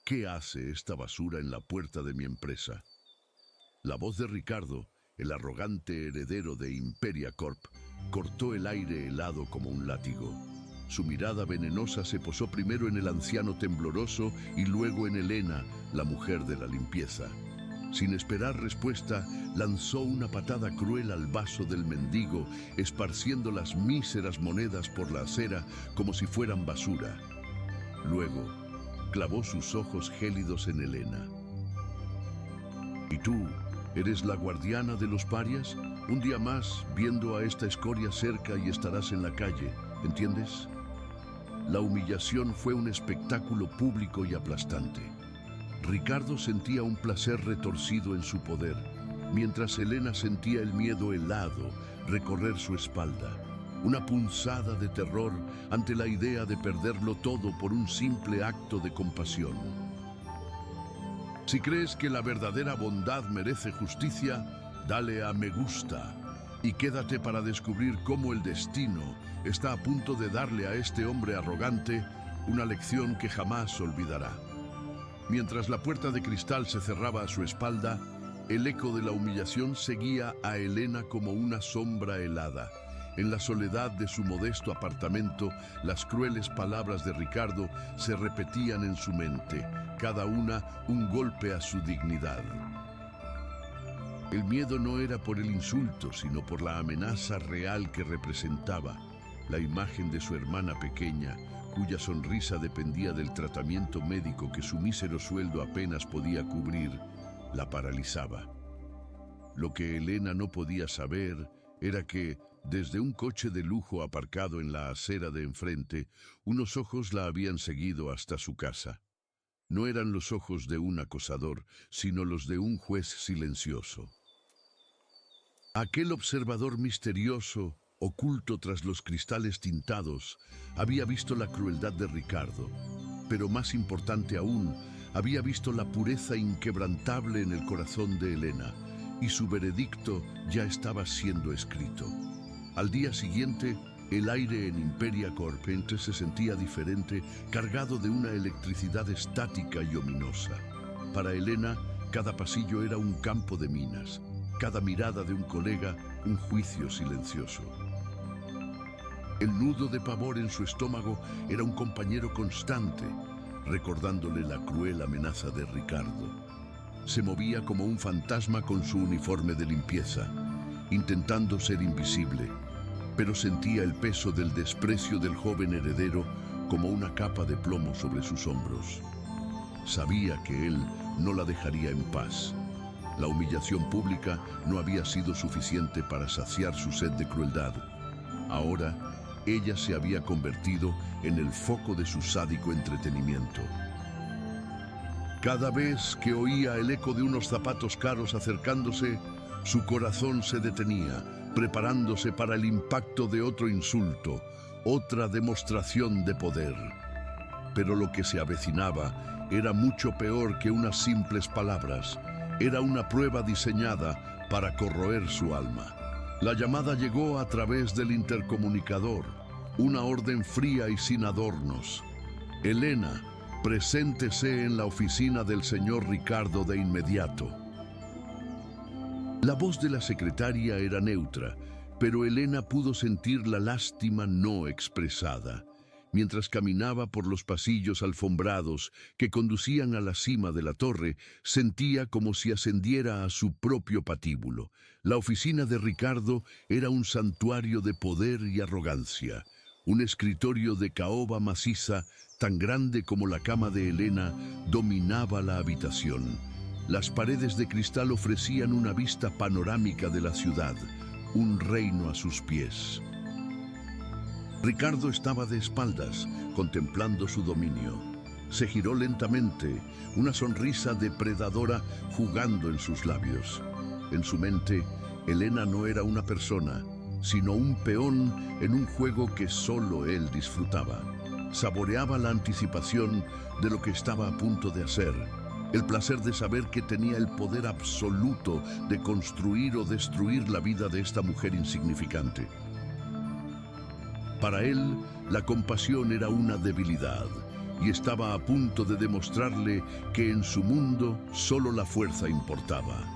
¿Qué hace esta basura en la puerta de mi empresa? La voz de Ricardo, el arrogante heredero de Imperia Corp, cortó el aire helado como un látigo. Su mirada venenosa se posó primero en el anciano tembloroso y luego en Elena, la mujer de la limpieza. Sin esperar respuesta, lanzó una patada cruel al vaso del mendigo, esparciendo las míseras monedas por la acera como si fueran basura. Luego, clavó sus ojos gélidos en Elena. ¿Y tú, eres la guardiana de los parias? Un día más, viendo a esta escoria cerca y estarás en la calle, ¿entiendes? La humillación fue un espectáculo público y aplastante. Ricardo sentía un placer retorcido en su poder, mientras Elena sentía el miedo helado recorrer su espalda, una punzada de terror ante la idea de perderlo todo por un simple acto de compasión. Si crees que la verdadera bondad merece justicia, dale a me gusta y quédate para descubrir cómo el destino está a punto de darle a este hombre arrogante una lección que jamás olvidará. Mientras la puerta de cristal se cerraba a su espalda, el eco de la humillación seguía a Elena como una sombra helada. En la soledad de su modesto apartamento, las crueles palabras de Ricardo se repetían en su mente, cada una un golpe a su dignidad. El miedo no era por el insulto, sino por la amenaza real que representaba. La imagen de su hermana pequeña, cuya sonrisa dependía del tratamiento médico que su mísero sueldo apenas podía cubrir, la paralizaba. Lo que Elena no podía saber era que, desde un coche de lujo aparcado en la acera de enfrente, unos ojos la habían seguido hasta su casa. No eran los ojos de un acosador, sino los de un juez silencioso. Aquel observador misterioso, oculto tras los cristales tintados, había visto la crueldad de Ricardo, pero más importante aún, había visto la pureza inquebrantable en el corazón de Elena, y su veredicto ya estaba siendo escrito. Al día siguiente, el aire en Imperia Corp se sentía diferente, cargado de una electricidad estática y ominosa. Para Elena, cada pasillo era un campo de minas, cada mirada de un colega un juicio silencioso. El nudo de pavor en su estómago era un compañero constante, recordándole la cruel amenaza de Ricardo. Se movía como un fantasma con su uniforme de limpieza, intentando ser invisible, pero sentía el peso del desprecio del joven heredero como una capa de plomo sobre sus hombros. Sabía que él no la dejaría en paz. La humillación pública no había sido suficiente para saciar su sed de crueldad. Ahora, ella se había convertido en el foco de su sádico entretenimiento. Cada vez que oía el eco de unos zapatos caros acercándose, su corazón se detenía, preparándose para el impacto de otro insulto, otra demostración de poder. Pero lo que se avecinaba era mucho peor que unas simples palabras. Era una prueba diseñada para corroer su alma. La llamada llegó a través del intercomunicador, una orden fría y sin adornos. Elena, preséntese en la oficina del señor Ricardo de inmediato. La voz de la secretaria era neutra, pero Elena pudo sentir la lástima no expresada. Mientras caminaba por los pasillos alfombrados que conducían a la cima de la torre, sentía como si ascendiera a su propio patíbulo. La oficina de Ricardo era un santuario de poder y arrogancia, un escritorio de caoba maciza tan grande como la cama de Elena dominaba la habitación. Las paredes de cristal ofrecían una vista panorámica de la ciudad, un reino a sus pies. Ricardo estaba de espaldas, contemplando su dominio. Se giró lentamente, una sonrisa depredadora jugando en sus labios. En su mente, Elena no era una persona, sino un peón en un juego que solo él disfrutaba. Saboreaba la anticipación de lo que estaba a punto de hacer, el placer de saber que tenía el poder absoluto de construir o destruir la vida de esta mujer insignificante. Para él, la compasión era una debilidad, y estaba a punto de demostrarle que en su mundo solo la fuerza importaba.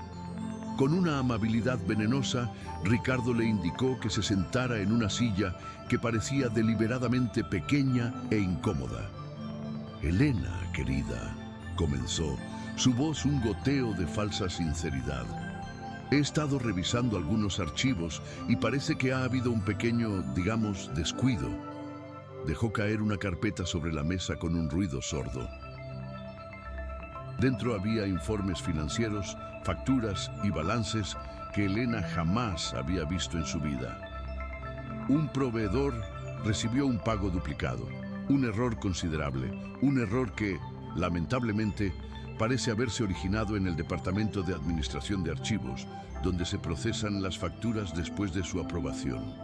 Con una amabilidad venenosa, Ricardo le indicó que se sentara en una silla que parecía deliberadamente pequeña e incómoda. «Elena, querida», comenzó, su voz un goteo de falsa sinceridad. «He estado revisando algunos archivos y parece que ha habido un pequeño, digamos, descuido». Dejó caer una carpeta sobre la mesa con un ruido sordo. Dentro había informes financieros, facturas y balances que Elena jamás había visto en su vida. Un proveedor recibió un pago duplicado, un error considerable, un error que, lamentablemente, parece haberse originado en el Departamento de Administración de Archivos, donde se procesan las facturas después de su aprobación.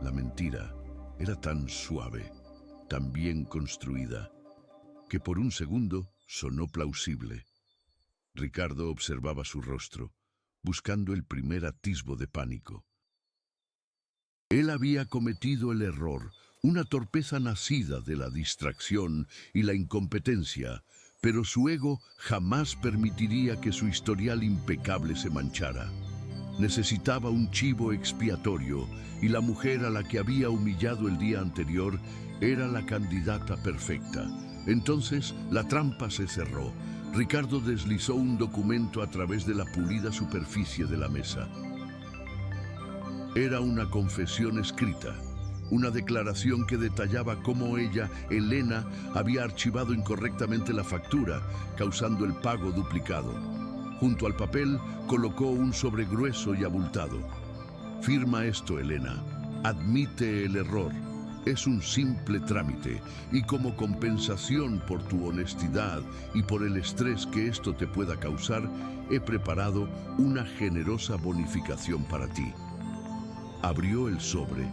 La mentira era tan suave, tan bien construida, que por un segundo sonó plausible. Ricardo observaba su rostro, buscando el primer atisbo de pánico. Él había cometido el error, una torpeza nacida de la distracción y la incompetencia, pero su ego jamás permitiría que su historial impecable se manchara. Necesitaba un chivo expiatorio y la mujer a la que había humillado el día anterior era la candidata perfecta. Entonces la trampa se cerró. Ricardo deslizó un documento a través de la pulida superficie de la mesa. Era una confesión escrita, una declaración que detallaba cómo ella, Elena, había archivado incorrectamente la factura, causando el pago duplicado. Junto al papel colocó un sobre grueso y abultado. «Firma esto, Elena. Admite el error. Es un simple trámite y como compensación por tu honestidad y por el estrés que esto te pueda causar, he preparado una generosa bonificación para ti». Abrió el sobre,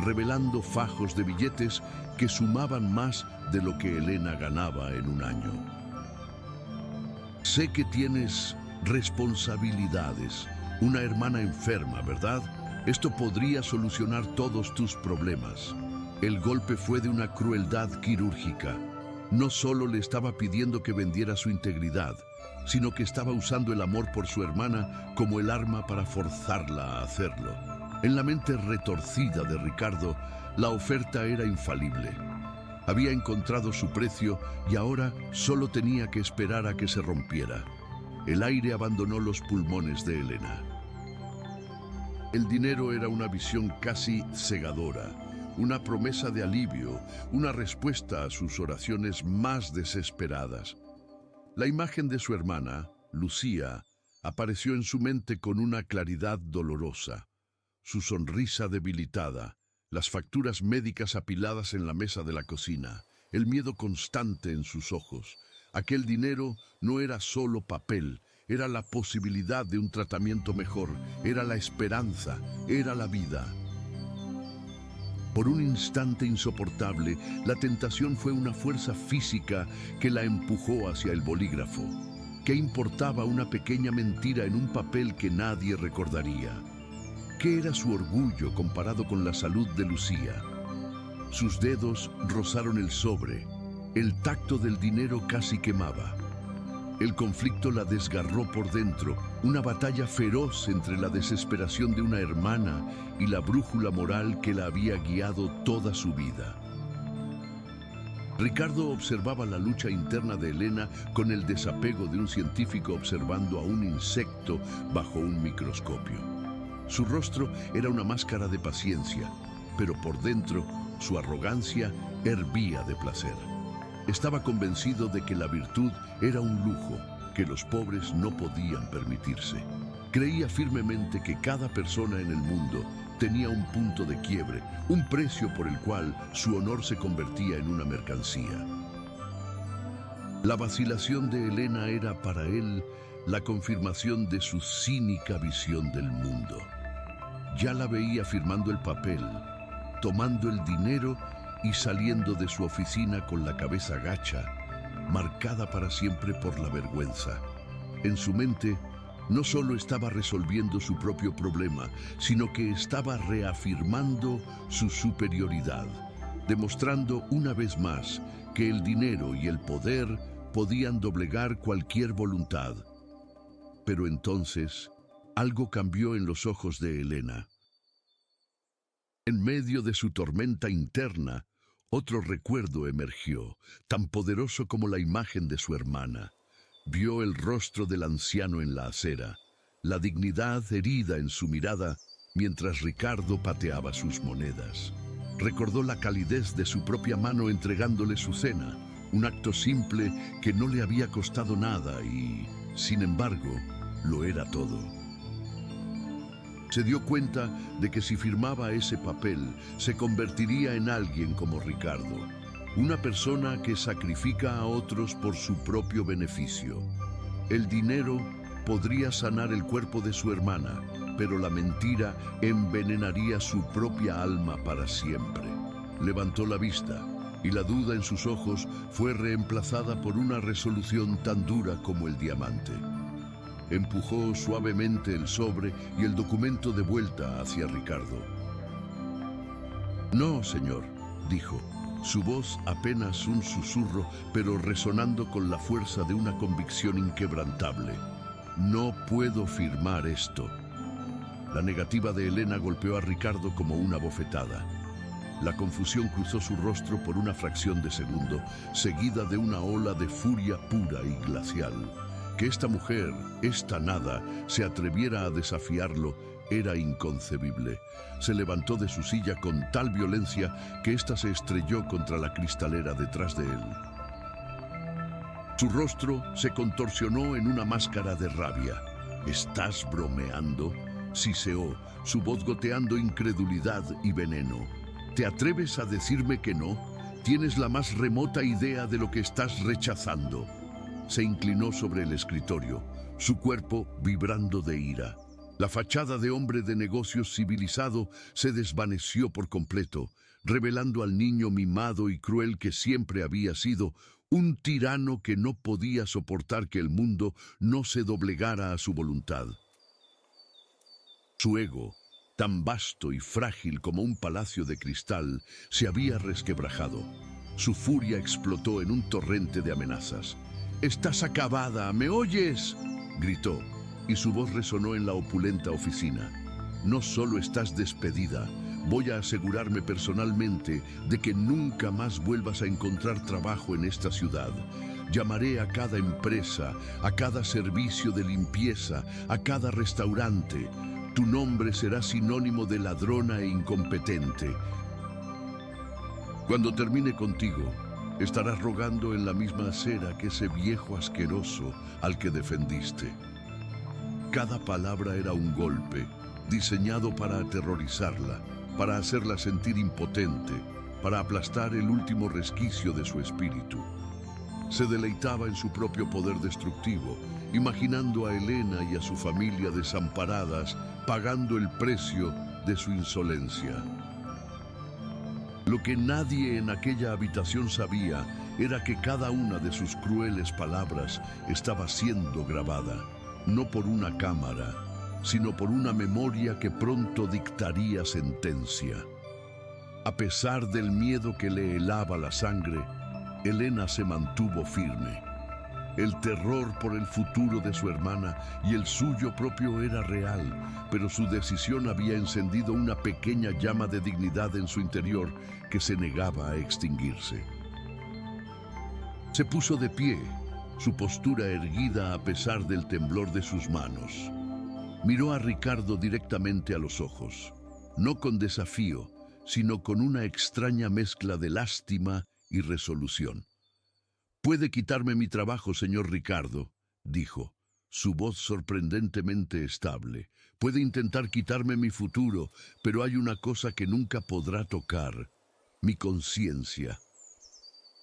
revelando fajos de billetes que sumaban más de lo que Elena ganaba en un año. «Sé que tienes responsabilidades, una hermana enferma, ¿verdad? Esto podría solucionar todos tus problemas». El golpe fue de una crueldad quirúrgica. No solo le estaba pidiendo que vendiera su integridad, sino que estaba usando el amor por su hermana como el arma para forzarla a hacerlo. En la mente retorcida de Ricardo, la oferta era infalible. Había encontrado su precio y ahora solo tenía que esperar a que se rompiera. El aire abandonó los pulmones de Elena. El dinero era una visión casi cegadora, una promesa de alivio, una respuesta a sus oraciones más desesperadas. La imagen de su hermana, Lucía, apareció en su mente con una claridad dolorosa. Su sonrisa debilitada, las facturas médicas apiladas en la mesa de la cocina, el miedo constante en sus ojos. Aquel dinero no era solo papel, era la posibilidad de un tratamiento mejor, era la esperanza, era la vida. Por un instante insoportable, la tentación fue una fuerza física que la empujó hacia el bolígrafo. ¿Qué importaba una pequeña mentira en un papel que nadie recordaría? ¿Qué era su orgullo comparado con la salud de Lucía? Sus dedos rozaron el sobre. El tacto del dinero casi quemaba. El conflicto la desgarró por dentro, una batalla feroz entre la desesperación de una hermana y la brújula moral que la había guiado toda su vida. Ricardo observaba la lucha interna de Elena con el desapego de un científico observando a un insecto bajo un microscopio. Su rostro era una máscara de paciencia, pero por dentro su arrogancia hervía de placer. Estaba convencido de que la virtud era un lujo que los pobres no podían permitirse. Creía firmemente que cada persona en el mundo tenía un punto de quiebre, un precio por el cual su honor se convertía en una mercancía. La vacilación de Elena era para él la confirmación de su cínica visión del mundo. Ya la veía firmando el papel, tomando el dinero y saliendo de su oficina con la cabeza gacha, marcada para siempre por la vergüenza. En su mente, no solo estaba resolviendo su propio problema, sino que estaba reafirmando su superioridad. demostrando una vez más que el dinero y el poder podían doblegar cualquier voluntad. Pero entonces, algo cambió en los ojos de Helena. En medio de su tormenta interna, otro recuerdo emergió, tan poderoso como la imagen de su hermana. Vio el rostro del anciano en la acera, la dignidad herida en su mirada, mientras Ricardo pateaba sus monedas. Recordó la calidez de su propia mano entregándole su cena, un acto simple que no le había costado nada y, sin embargo, lo era todo. Se dio cuenta de que si firmaba ese papel, se convertiría en alguien como Ricardo, una persona que sacrifica a otros por su propio beneficio. El dinero podría sanar el cuerpo de su hermana, pero la mentira envenenaría su propia alma para siempre. Levantó la vista y la duda en sus ojos fue reemplazada por una resolución tan dura como el diamante. Empujó suavemente el sobre y el documento de vuelta hacia Ricardo. «No, señor», dijo, su voz apenas un susurro, pero resonando con la fuerza de una convicción inquebrantable. «No puedo firmar esto». La negativa de Helena golpeó a Ricardo como una bofetada. La confusión cruzó su rostro por una fracción de segundo, seguida de una ola de furia pura y glacial. Que esta mujer, esta nada, se atreviera a desafiarlo era inconcebible. Se levantó de su silla con tal violencia que ésta se estrelló contra la cristalera detrás de él. Su rostro se contorsionó en una máscara de rabia. «¿Estás bromeando?», siseó, su voz goteando incredulidad y veneno. «¿Te atreves a decirme que no? ¿Tienes la más remota idea de lo que estás rechazando?». Se inclinó sobre el escritorio, su cuerpo vibrando de ira. La fachada de hombre de negocios civilizado se desvaneció por completo, revelando al niño mimado y cruel que siempre había sido, un tirano que no podía soportar que el mundo no se doblegara a su voluntad. Su ego, tan vasto y frágil como un palacio de cristal, se había resquebrajado. Su furia explotó en un torrente de amenazas. «Estás acabada, ¿me oyes?», gritó, y su voz resonó en la opulenta oficina. «No solo estás despedida, voy a asegurarme personalmente de que nunca más vuelvas a encontrar trabajo en esta ciudad. Llamaré a cada empresa, a cada servicio de limpieza, a cada restaurante. Tu nombre será sinónimo de ladrona e incompetente. Cuando termine contigo, estarás rogando en la misma acera que ese viejo asqueroso al que defendiste». Cada palabra era un golpe, diseñado para aterrorizarla, para hacerla sentir impotente, para aplastar el último resquicio de su espíritu. Se deleitaba en su propio poder destructivo, imaginando a Helena y a su familia desamparadas, pagando el precio de su insolencia. Lo que nadie en aquella habitación sabía era que cada una de sus crueles palabras estaba siendo grabada, no por una cámara, sino por una memoria que pronto dictaría sentencia. A pesar del miedo que le helaba la sangre, Helena se mantuvo firme. El terror por el futuro de su hermana y el suyo propio era real, pero su decisión había encendido una pequeña llama de dignidad en su interior que se negaba a extinguirse. Se puso de pie, su postura erguida a pesar del temblor de sus manos. Miró a Ricardo directamente a los ojos, no con desafío, sino con una extraña mezcla de lástima y resolución. «Puede quitarme mi trabajo, señor Ricardo», dijo, su voz sorprendentemente estable. «Puede intentar quitarme mi futuro, pero hay una cosa que nunca podrá tocar, mi conciencia».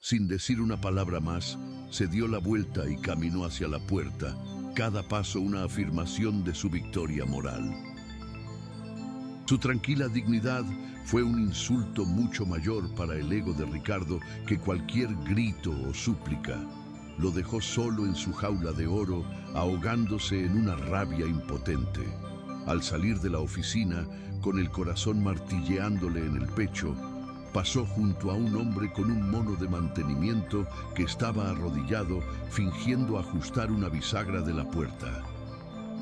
Sin decir una palabra más, se dio la vuelta y caminó hacia la puerta, cada paso una afirmación de su victoria moral. Su tranquila dignidad fue un insulto mucho mayor para el ego de Ricardo que cualquier grito o súplica. Lo dejó solo en su jaula de oro, ahogándose en una rabia impotente. Al salir de la oficina, con el corazón martilleándole en el pecho, pasó junto a un hombre con un mono de mantenimiento que estaba arrodillado fingiendo ajustar una bisagra de la puerta.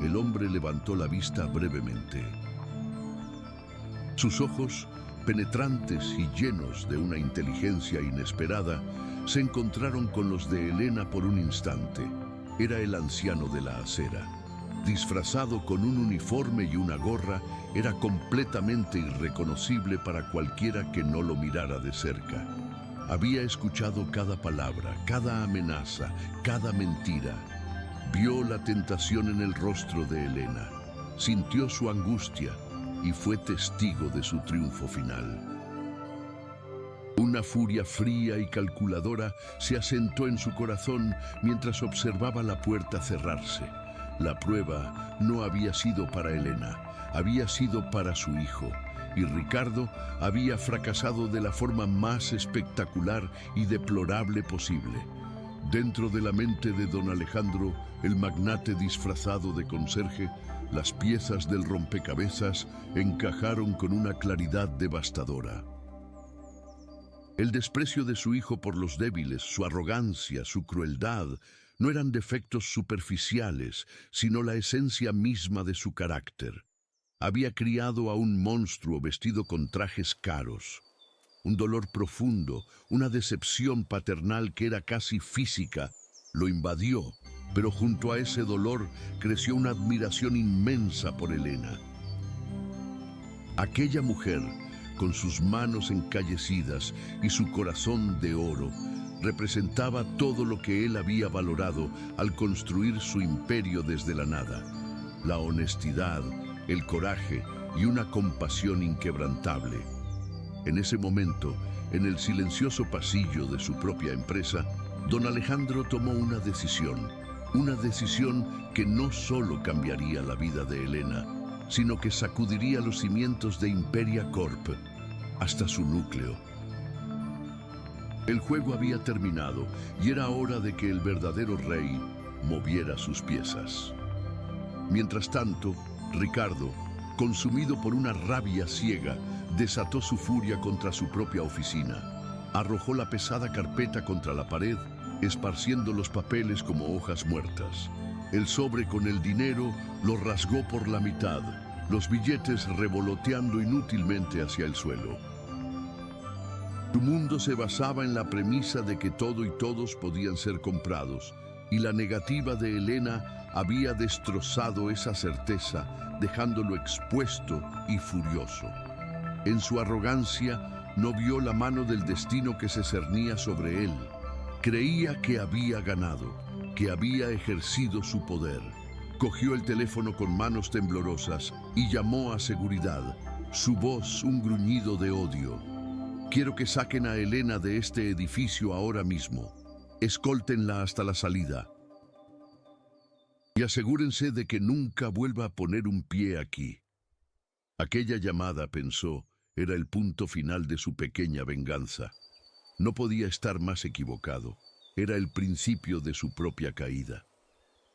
El hombre levantó la vista brevemente. Sus ojos, penetrantes y llenos de una inteligencia inesperada, se encontraron con los de Elena por un instante. Era el anciano de la acera. Disfrazado con un uniforme y una gorra, era completamente irreconocible para cualquiera que no lo mirara de cerca. Había escuchado cada palabra, cada amenaza, cada mentira. Vio la tentación en el rostro de Elena, sintió su angustia y fue testigo de su triunfo final. Una furia fría y calculadora se asentó en su corazón mientras observaba la puerta cerrarse. La prueba no había sido para Elena, había sido para su hijo, y Ricardo había fracasado de la forma más espectacular y deplorable posible. Dentro de la mente de don Alejandro, el magnate disfrazado de conserje, las piezas del rompecabezas encajaron con una claridad devastadora. El desprecio de su hijo por los débiles, su arrogancia, su crueldad, no eran defectos superficiales, sino la esencia misma de su carácter. Había criado a un monstruo vestido con trajes caros. Un dolor profundo, una decepción paternal que era casi física, lo invadió, pero junto a ese dolor creció una admiración inmensa por Elena. Aquella mujer, con sus manos encallecidas y su corazón de oro, representaba todo lo que él había valorado al construir su imperio desde la nada: la honestidad, el coraje y una compasión inquebrantable. En ese momento, en el silencioso pasillo de su propia empresa, don Alejandro tomó una decisión que no solo cambiaría la vida de Elena, sino que sacudiría los cimientos de Imperia Corp hasta su núcleo. El juego había terminado y era hora de que el verdadero rey moviera sus piezas. Mientras tanto, Ricardo, consumido por una rabia ciega, desató su furia contra su propia oficina. Arrojó la pesada carpeta contra la pared, esparciendo los papeles como hojas muertas. El sobre con el dinero lo rasgó por la mitad, los billetes revoloteando inútilmente hacia el suelo. Su mundo se basaba en la premisa de que todo y todos podían ser comprados, y la negativa de Elena había destrozado esa certeza, dejándolo expuesto y furioso. En su arrogancia, no vio la mano del destino que se cernía sobre él. Creía que había ganado, que había ejercido su poder. Cogió el teléfono con manos temblorosas y llamó a seguridad, su voz un gruñido de odio. Quiero que saquen a Elena de este edificio ahora mismo. Escóltenla hasta la salida. Y asegúrense de que nunca vuelva a poner un pie aquí. Aquella llamada, pensó, era el punto final de su pequeña venganza. No podía estar más equivocado. Era el principio de su propia caída.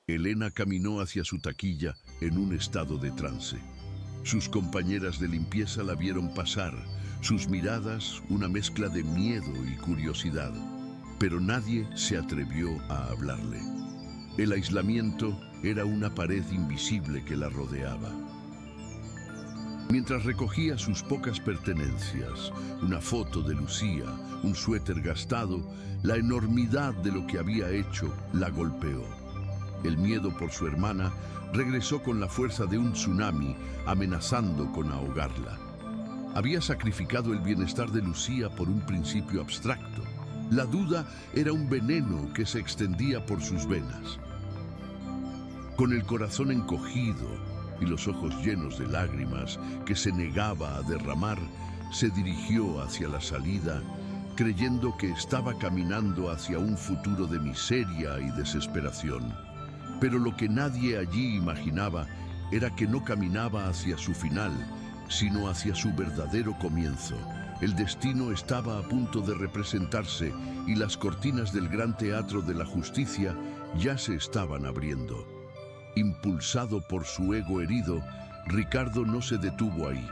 Elena caminó hacia su taquilla en un estado de trance. Sus compañeras de limpieza la vieron pasar, sus miradas una mezcla de miedo y curiosidad, pero nadie se atrevió a hablarle. El aislamiento era una pared invisible que la rodeaba. Mientras recogía sus pocas pertenencias, una foto de Lucía, un suéter gastado, la enormidad de lo que había hecho la golpeó. El miedo por su hermana regresó con la fuerza de un tsunami, amenazando con ahogarla. Había sacrificado el bienestar de Lucía por un principio abstracto. La duda era un veneno que se extendía por sus venas. Con el corazón encogido y los ojos llenos de lágrimas que se negaba a derramar, se dirigió hacia la salida, creyendo que estaba caminando hacia un futuro de miseria y desesperación. Pero lo que nadie allí imaginaba era que no caminaba hacia su final, sino hacia su verdadero comienzo. El destino estaba a punto de representarse y las cortinas del gran teatro de la justicia ya se estaban abriendo. Impulsado por su ego herido, Ricardo no se detuvo ahí.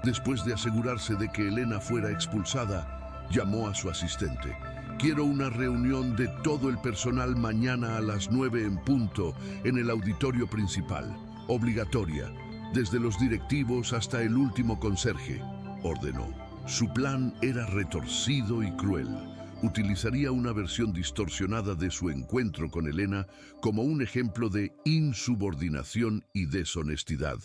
Después de asegurarse de que Elena fuera expulsada, llamó a su asistente. Quiero una reunión de todo el personal mañana a las 9 en punto en el auditorio principal. Obligatoria, desde los directivos hasta el último conserje, ordenó. Su plan era retorcido y cruel. Utilizaría una versión distorsionada de su encuentro con Elena como un ejemplo de insubordinación y deshonestidad,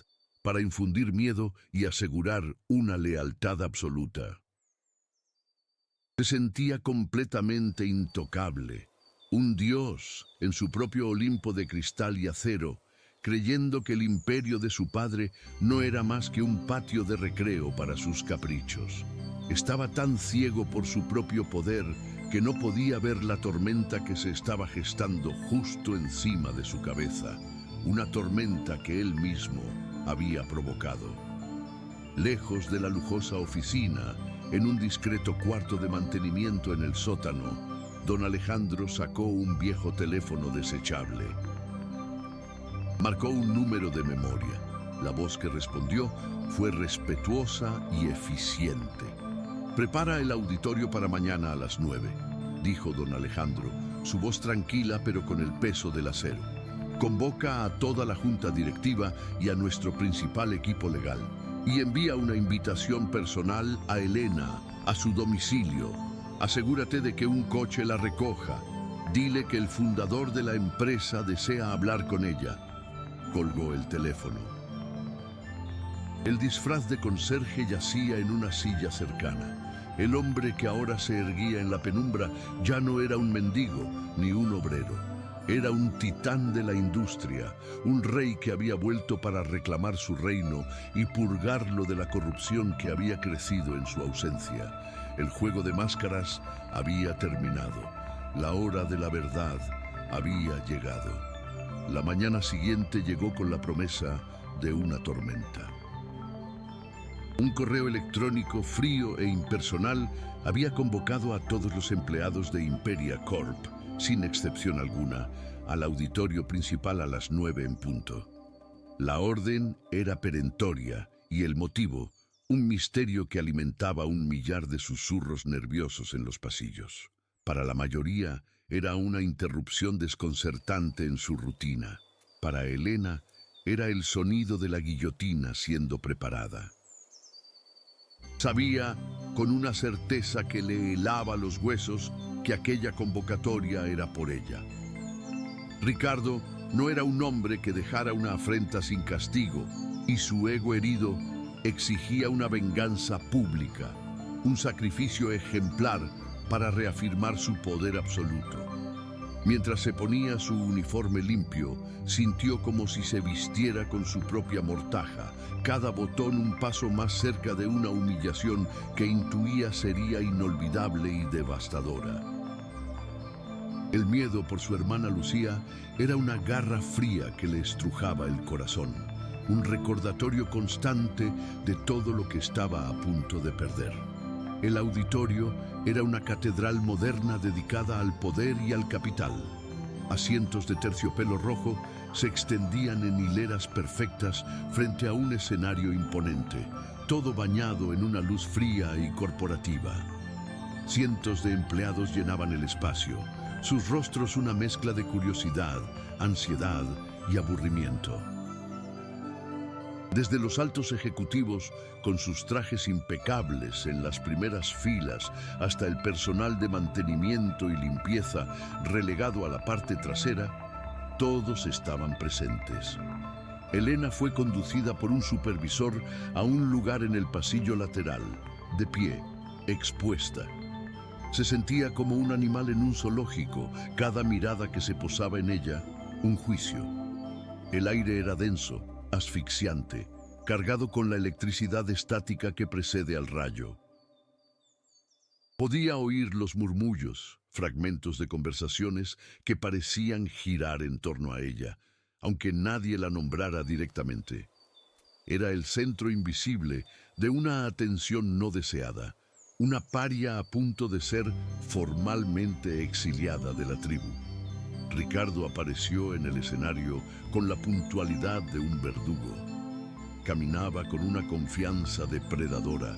para infundir miedo y asegurar una lealtad absoluta. Se sentía completamente intocable, un dios en su propio Olimpo de cristal y acero, creyendo que el imperio de su padre no era más que un patio de recreo para sus caprichos. Estaba tan ciego por su propio poder que no podía ver la tormenta que se estaba gestando justo encima de su cabeza, una tormenta que él mismo había provocado. Lejos de la lujosa oficina, en un discreto cuarto de mantenimiento en el sótano, don Alejandro sacó un viejo teléfono desechable. Marcó un número de memoria. La voz que respondió fue respetuosa y eficiente. «Prepara el auditorio para mañana a las 9», dijo don Alejandro, su voz tranquila pero con el peso del acero. «Convoca a toda la junta directiva y a nuestro principal equipo legal, y envía una invitación personal a Elena, a su domicilio. Asegúrate de que un coche la recoja. Dile que el fundador de la empresa desea hablar con ella». Colgó el teléfono. El disfraz de conserje yacía en una silla cercana. El hombre que ahora se erguía en la penumbra ya no era un mendigo ni un obrero. Era un titán de la industria, un rey que había vuelto para reclamar su reino y purgarlo de la corrupción que había crecido en su ausencia. El juego de máscaras había terminado. La hora de la verdad había llegado. La mañana siguiente llegó con la promesa de una tormenta. Un correo electrónico frío e impersonal había convocado a todos los empleados de Imperia Corp, sin excepción alguna, al auditorio principal a las 9 en punto. La orden era perentoria y el motivo, un misterio que alimentaba un millar de susurros nerviosos en los pasillos. Para la mayoría, era una interrupción desconcertante en su rutina. Para Elena, era el sonido de la guillotina siendo preparada. Sabía, con una certeza que le helaba los huesos, que aquella convocatoria era por ella. Ricardo no era un hombre que dejara una afrenta sin castigo, y su ego herido exigía una venganza pública, un sacrificio ejemplar para reafirmar su poder absoluto. Mientras se ponía su uniforme limpio, sintió como si se vistiera con su propia mortaja, cada botón un paso más cerca de una humillación que intuía sería inolvidable y devastadora. El miedo por su hermana Lucía era una garra fría que le estrujaba el corazón, un recordatorio constante de todo lo que estaba a punto de perder. El auditorio era una catedral moderna dedicada al poder y al capital. Asientos de terciopelo rojo se extendían en hileras perfectas frente a un escenario imponente, todo bañado en una luz fría y corporativa. Cientos de empleados llenaban el espacio, sus rostros una mezcla de curiosidad, ansiedad y aburrimiento. Desde los altos ejecutivos, con sus trajes impecables en las primeras filas, hasta el personal de mantenimiento y limpieza relegado a la parte trasera, todos estaban presentes. Elena fue conducida por un supervisor a un lugar en el pasillo lateral, de pie, expuesta. Se sentía como un animal en un zoológico, cada mirada que se posaba en ella, un juicio. El aire era denso, asfixiante, cargado con la electricidad estática que precede al rayo. Podía oír los murmullos, fragmentos de conversaciones que parecían girar en torno a ella, aunque nadie la nombrara directamente. Era el centro invisible de una atención no deseada, una paria a punto de ser formalmente exiliada de la tribu. Ricardo apareció en el escenario con la puntualidad de un verdugo. caminaba con una confianza depredadora,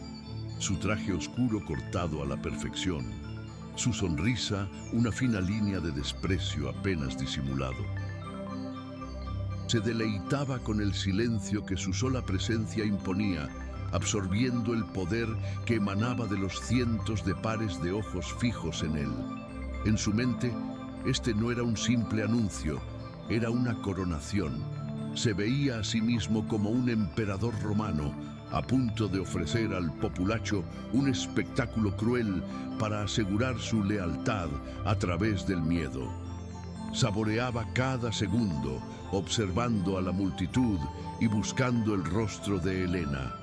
su traje oscuro cortado a la perfección, su sonrisa una fina línea de desprecio apenas disimulado. Se deleitaba con el silencio que su sola presencia imponía, absorbiendo el poder que emanaba de los cientos de pares de ojos fijos en él. En su mente, este no era un simple anuncio, era una coronación. Se veía a sí mismo como un emperador romano, a punto de ofrecer al populacho un espectáculo cruel para asegurar su lealtad a través del miedo. Saboreaba cada segundo, observando a la multitud y buscando el rostro de Helena.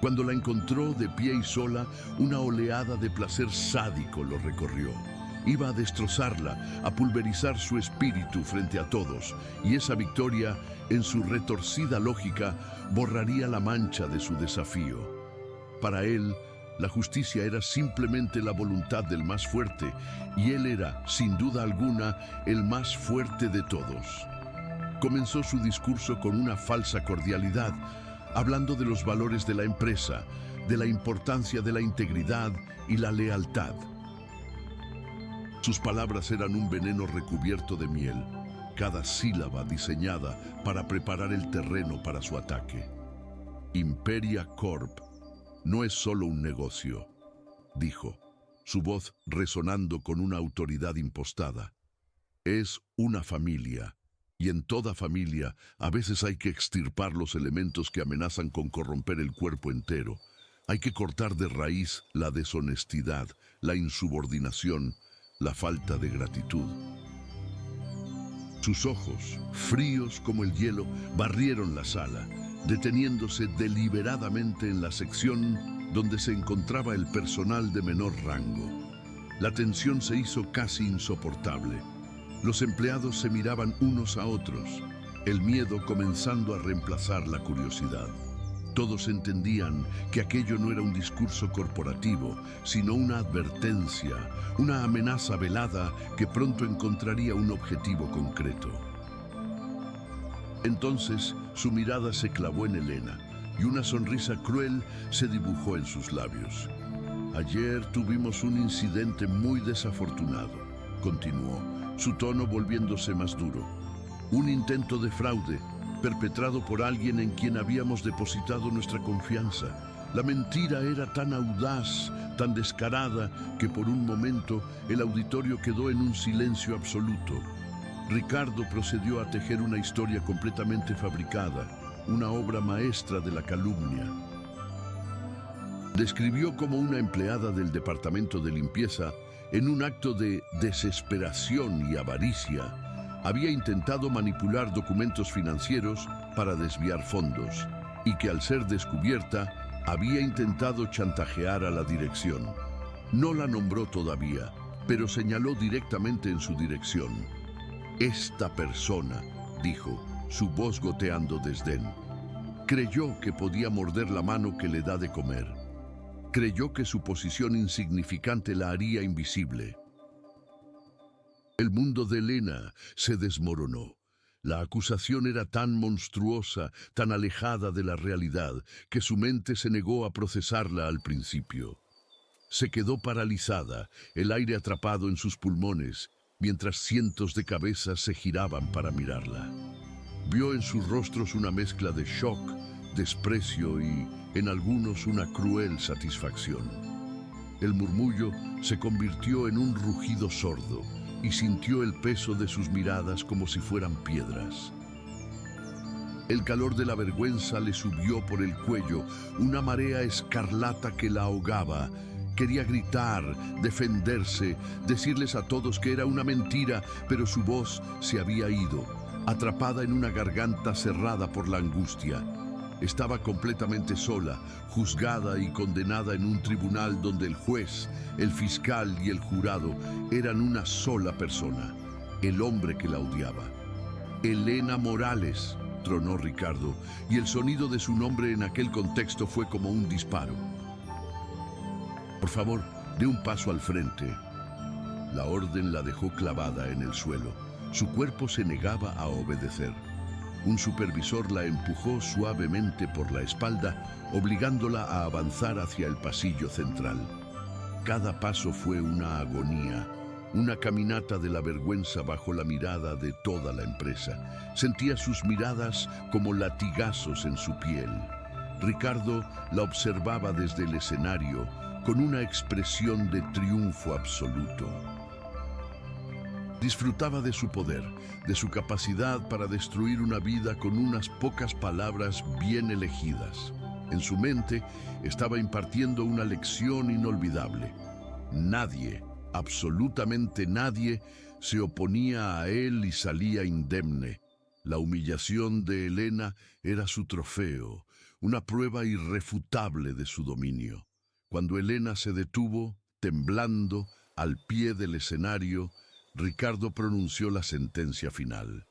Cuando la encontró de pie y sola, una oleada de placer sádico lo recorrió. Iba a destrozarla, a pulverizar su espíritu frente a todos, y esa victoria, en su retorcida lógica, borraría la mancha de su desafío. Para él, la justicia era simplemente la voluntad del más fuerte, y él era, sin duda alguna, el más fuerte de todos. Comenzó su discurso con una falsa cordialidad, hablando de los valores de la empresa, de la importancia de la integridad y la lealtad. Sus palabras eran un veneno recubierto de miel, cada sílaba diseñada para preparar el terreno para su ataque. Imperia Corp no es solo un negocio, dijo, su voz resonando con una autoridad impostada. Es una familia, y en toda familia a veces hay que extirpar los elementos que amenazan con corromper el cuerpo entero. Hay que cortar de raíz la deshonestidad, la insubordinación, la falta de gratitud. Sus ojos, fríos como el hielo, barrieron la sala, deteniéndose deliberadamente en la sección donde se encontraba el personal de menor rango. La tensión se hizo casi insoportable. Los empleados se miraban unos a otros, el miedo comenzando a reemplazar la curiosidad. Todos entendían que aquello no era un discurso corporativo, sino una advertencia, una amenaza velada que pronto encontraría un objetivo concreto. Entonces, su mirada se clavó en Helena y una sonrisa cruel se dibujó en sus labios. Ayer tuvimos un incidente muy desafortunado, continuó, su tono volviéndose más duro. Un intento de fraude, perpetrado por alguien en quien habíamos depositado nuestra confianza. La mentira era tan audaz, tan descarada, que por un momento el auditorio quedó en un silencio absoluto. Ricardo procedió a tejer una historia completamente fabricada, una obra maestra de la calumnia. Describió cómo una empleada del departamento de limpieza, en un acto de desesperación y avaricia, había intentado manipular documentos financieros para desviar fondos y que al ser descubierta había intentado chantajear a la dirección. No la nombró todavía, pero señaló directamente en su dirección. Esta persona, dijo, su voz goteando desdén, creyó que podía morder la mano que le da de comer. Creyó que su posición insignificante la haría invisible. El mundo de Helena se desmoronó. La acusación era tan monstruosa, tan alejada de la realidad, que su mente se negó a procesarla al principio. Se quedó paralizada, el aire atrapado en sus pulmones, mientras cientos de cabezas se giraban para mirarla. Vio en sus rostros una mezcla de shock, desprecio y, en algunos, una cruel satisfacción. El murmullo se convirtió en un rugido sordo, y sintió el peso de sus miradas como si fueran piedras. El calor de la vergüenza le subió por el cuello, una marea escarlata que la ahogaba. Quería gritar, defenderse, decirles a todos que era una mentira, pero su voz se había ido, atrapada en una garganta cerrada por la angustia. Estaba completamente sola, juzgada y condenada en un tribunal donde el juez, el fiscal y el jurado eran una sola persona, el hombre que la odiaba. Helena Morales, tronó Ricardo, y el sonido de su nombre en aquel contexto fue como un disparo. Por favor, dé un paso al frente. La orden la dejó clavada en el suelo. Su cuerpo se negaba a obedecer. Un supervisor la empujó suavemente por la espalda, obligándola a avanzar hacia el pasillo central. Cada paso fue una agonía, una caminata de la vergüenza bajo la mirada de toda la empresa. Sentía sus miradas como latigazos en su piel. Ricardo la observaba desde el escenario con una expresión de triunfo absoluto. Disfrutaba de su poder, de su capacidad para destruir una vida con unas pocas palabras bien elegidas. En su mente estaba impartiendo una lección inolvidable. Nadie, absolutamente nadie, se oponía a él y salía indemne. La humillación de Elena era su trofeo, una prueba irrefutable de su dominio. Cuando Elena se detuvo, temblando, al pie del escenario, Ricardo pronunció la sentencia final.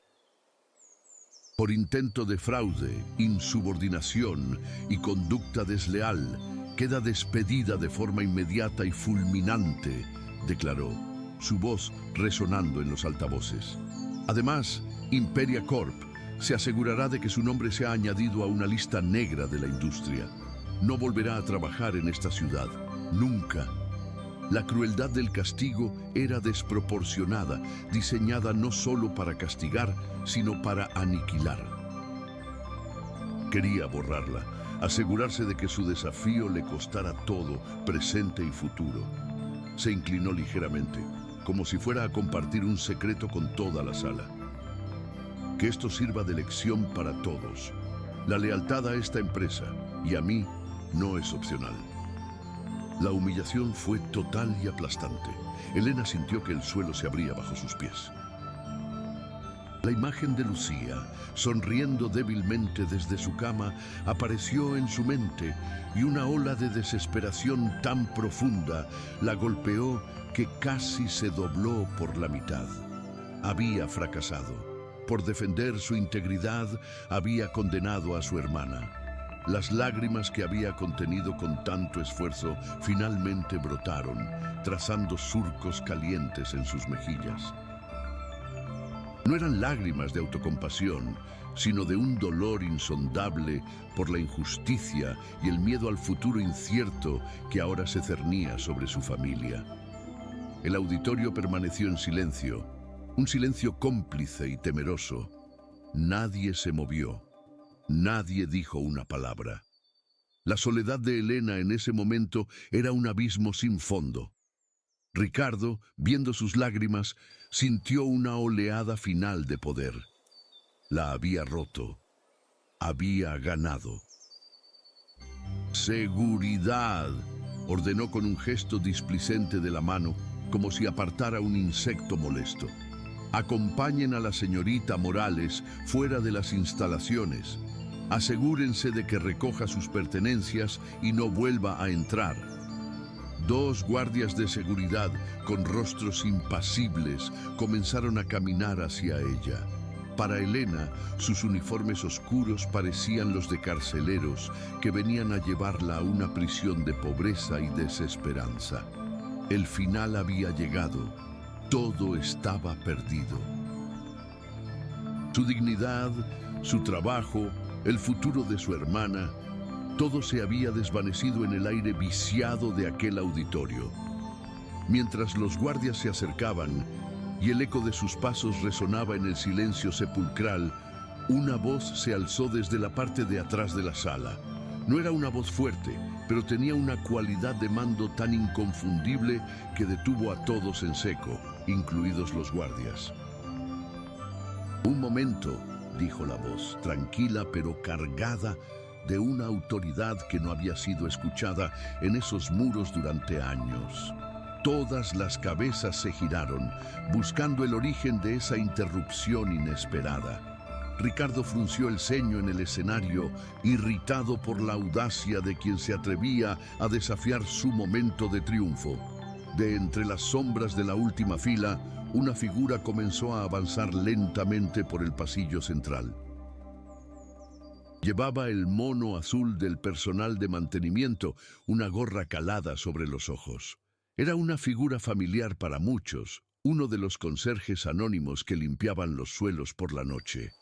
Por intento de fraude, insubordinación y conducta desleal, queda despedida de forma inmediata y fulminante, declaró, su voz resonando en los altavoces. Además, Imperia Corp se asegurará de que su nombre sea añadido a una lista negra de la industria. No volverá a trabajar en esta ciudad, nunca. La crueldad del castigo era desproporcionada, diseñada no solo para castigar, sino para aniquilar. Quería borrarla, asegurarse de que su desafío le costara todo, presente y futuro. Se inclinó ligeramente, como si fuera a compartir un secreto con toda la sala. Que esto sirva de lección para todos. La lealtad a esta empresa, y a mí, no es opcional. La humillación fue total y aplastante. Elena sintió que el suelo se abría bajo sus pies. La imagen de Lucía, sonriendo débilmente desde su cama, apareció en su mente y una ola de desesperación tan profunda la golpeó que casi se dobló por la mitad. Había fracasado. Por defender su integridad, había condenado a su hermana. Las lágrimas que había contenido con tanto esfuerzo finalmente brotaron, trazando surcos calientes en sus mejillas. No eran lágrimas de autocompasión, sino de un dolor insondable por la injusticia y el miedo al futuro incierto que ahora se cernía sobre su familia. El auditorio permaneció en silencio, un silencio cómplice y temeroso. Nadie se movió. Nadie dijo una palabra. La soledad de Elena en ese momento era un abismo sin fondo. Ricardo, viendo sus lágrimas, sintió una oleada final de poder. La había roto. Había ganado. ¡Seguridad!, ordenó con un gesto displicente de la mano, como si apartara un insecto molesto. Acompañen a la señorita Morales fuera de las instalaciones. Asegúrense de que recoja sus pertenencias y no vuelva a entrar. 2 guardias de seguridad con rostros impasibles comenzaron a caminar hacia ella. Para Elena, sus uniformes oscuros parecían los de carceleros que venían a llevarla a una prisión de pobreza y desesperanza. El final había llegado. Todo estaba perdido. Su dignidad, su trabajo, el futuro de su hermana, todo se había desvanecido en el aire viciado de aquel auditorio. Mientras los guardias se acercaban y el eco de sus pasos resonaba en el silencio sepulcral, una voz se alzó desde la parte de atrás de la sala. No era una voz fuerte, pero tenía una cualidad de mando tan inconfundible que detuvo a todos en seco, incluidos los guardias. Un momento, dijo la voz, tranquila pero cargada de una autoridad que no había sido escuchada en esos muros durante años. Todas las cabezas se giraron, buscando el origen de esa interrupción inesperada. Ricardo frunció el ceño en el escenario, irritado por la audacia de quien se atrevía a desafiar su momento de triunfo. De entre las sombras de la última fila, una figura comenzó a avanzar lentamente por el pasillo central. Llevaba el mono azul del personal de mantenimiento, una gorra calada sobre los ojos. Era una figura familiar para muchos, uno de los conserjes anónimos que limpiaban los suelos por la noche.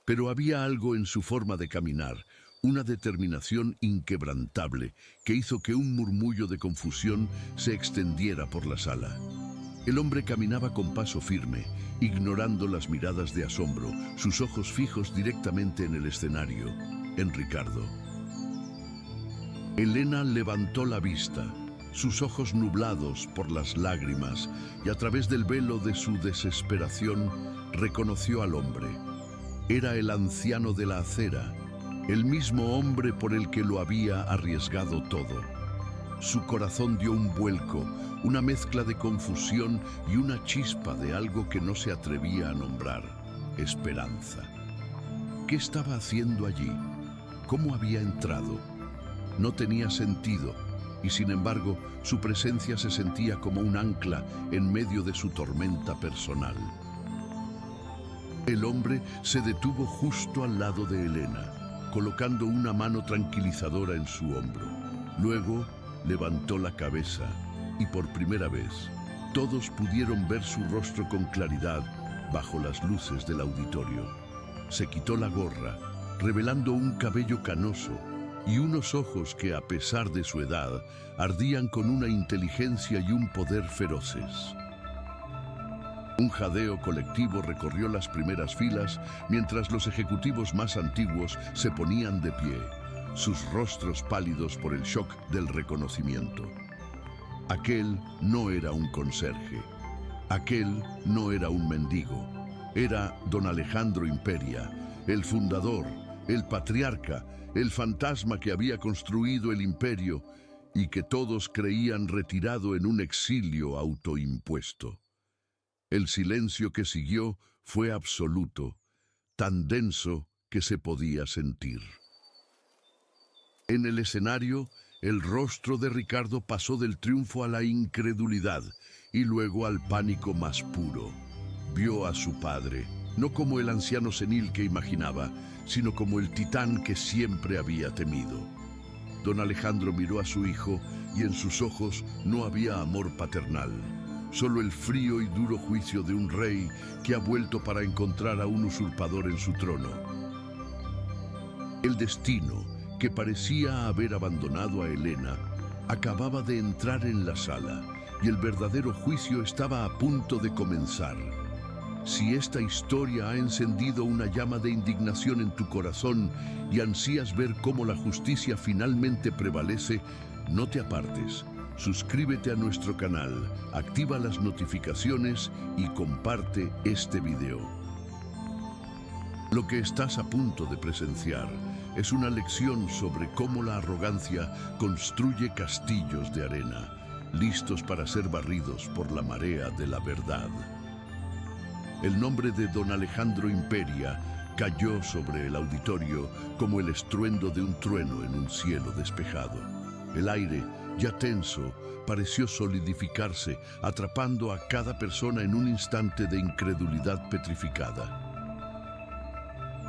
Pero había algo en su forma de caminar, una determinación inquebrantable que hizo que un murmullo de confusión se extendiera por la sala. El hombre caminaba con paso firme, ignorando las miradas de asombro, sus ojos fijos directamente en el escenario, en Ricardo. Elena levantó la vista, sus ojos nublados por las lágrimas, y a través del velo de su desesperación reconoció al hombre. Era el anciano de la acera, el mismo hombre por el que lo había arriesgado todo. Su corazón dio un vuelco, una mezcla de confusión y una chispa de algo que no se atrevía a nombrar: esperanza. ¿Qué estaba haciendo allí? ¿Cómo había entrado? No tenía sentido, y sin embargo, su presencia se sentía como un ancla en medio de su tormenta personal. El hombre se detuvo justo al lado de Elena, colocando una mano tranquilizadora en su hombro. Luego levantó la cabeza y por primera vez todos pudieron ver su rostro con claridad bajo las luces del auditorio. Se quitó la gorra, revelando un cabello canoso y unos ojos que, a pesar de su edad, ardían con una inteligencia y un poder feroces. Un jadeo colectivo recorrió las primeras filas mientras los ejecutivos más antiguos se ponían de pie, sus rostros pálidos por el shock del reconocimiento. Aquel no era un conserje, aquel no era un mendigo, era don Alejandro Imperia, el fundador, el patriarca, el fantasma que había construido el imperio y que todos creían retirado en un exilio autoimpuesto. El silencio que siguió fue absoluto, tan denso que se podía sentir. En el escenario, el rostro de Ricardo pasó del triunfo a la incredulidad y luego al pánico más puro. Vio a su padre, no como el anciano senil que imaginaba, sino como el titán que siempre había temido. Don Alejandro miró a su hijo y en sus ojos no había amor paternal, solo el frío y duro juicio de un rey que ha vuelto para encontrar a un usurpador en su trono. El destino, que parecía haber abandonado a Elena, acababa de entrar en la sala y el verdadero juicio estaba a punto de comenzar. Si esta historia ha encendido una llama de indignación en tu corazón y ansías ver cómo la justicia finalmente prevalece, no te apartes. Suscríbete a nuestro canal, activa las notificaciones y comparte este video. Lo que estás a punto de presenciar es una lección sobre cómo la arrogancia construye castillos de arena, listos para ser barridos por la marea de la verdad. El nombre de don Alejandro Imperia cayó sobre el auditorio como el estruendo de un trueno en un cielo despejado. El aire, ya tenso, pareció solidificarse, atrapando a cada persona en un instante de incredulidad petrificada.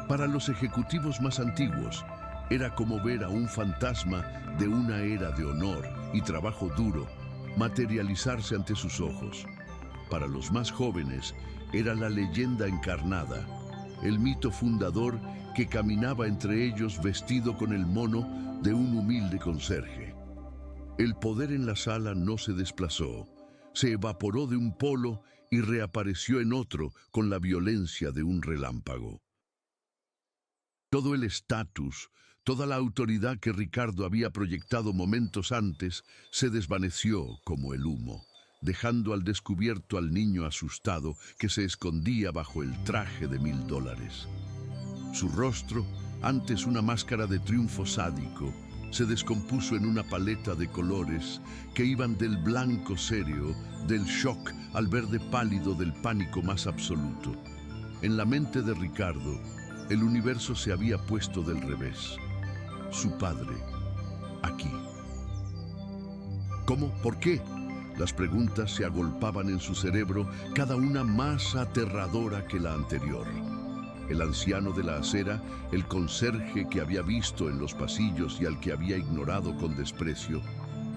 Para los ejecutivos más antiguos, era como ver a un fantasma de una era de honor y trabajo duro materializarse ante sus ojos. Para los más jóvenes, era la leyenda encarnada, el mito fundador que caminaba entre ellos vestido con el mono de un humilde conserje. El poder en la sala no se desplazó, se evaporó de un polo y reapareció en otro con la violencia de un relámpago. Todo el estatus, toda la autoridad que Ricardo había proyectado momentos antes, se desvaneció como el humo, dejando al descubierto al niño asustado que se escondía bajo el traje de $1000. Su rostro, antes una máscara de triunfo sádico, se descompuso en una paleta de colores que iban del blanco serio, del shock al verde pálido del pánico más absoluto. En la mente de Ricardo, el universo se había puesto del revés. Su padre, aquí. ¿Cómo? ¿Por qué? Las preguntas se agolpaban en su cerebro, cada una más aterradora que la anterior. El anciano de la acera, el conserje que había visto en los pasillos y al que había ignorado con desprecio,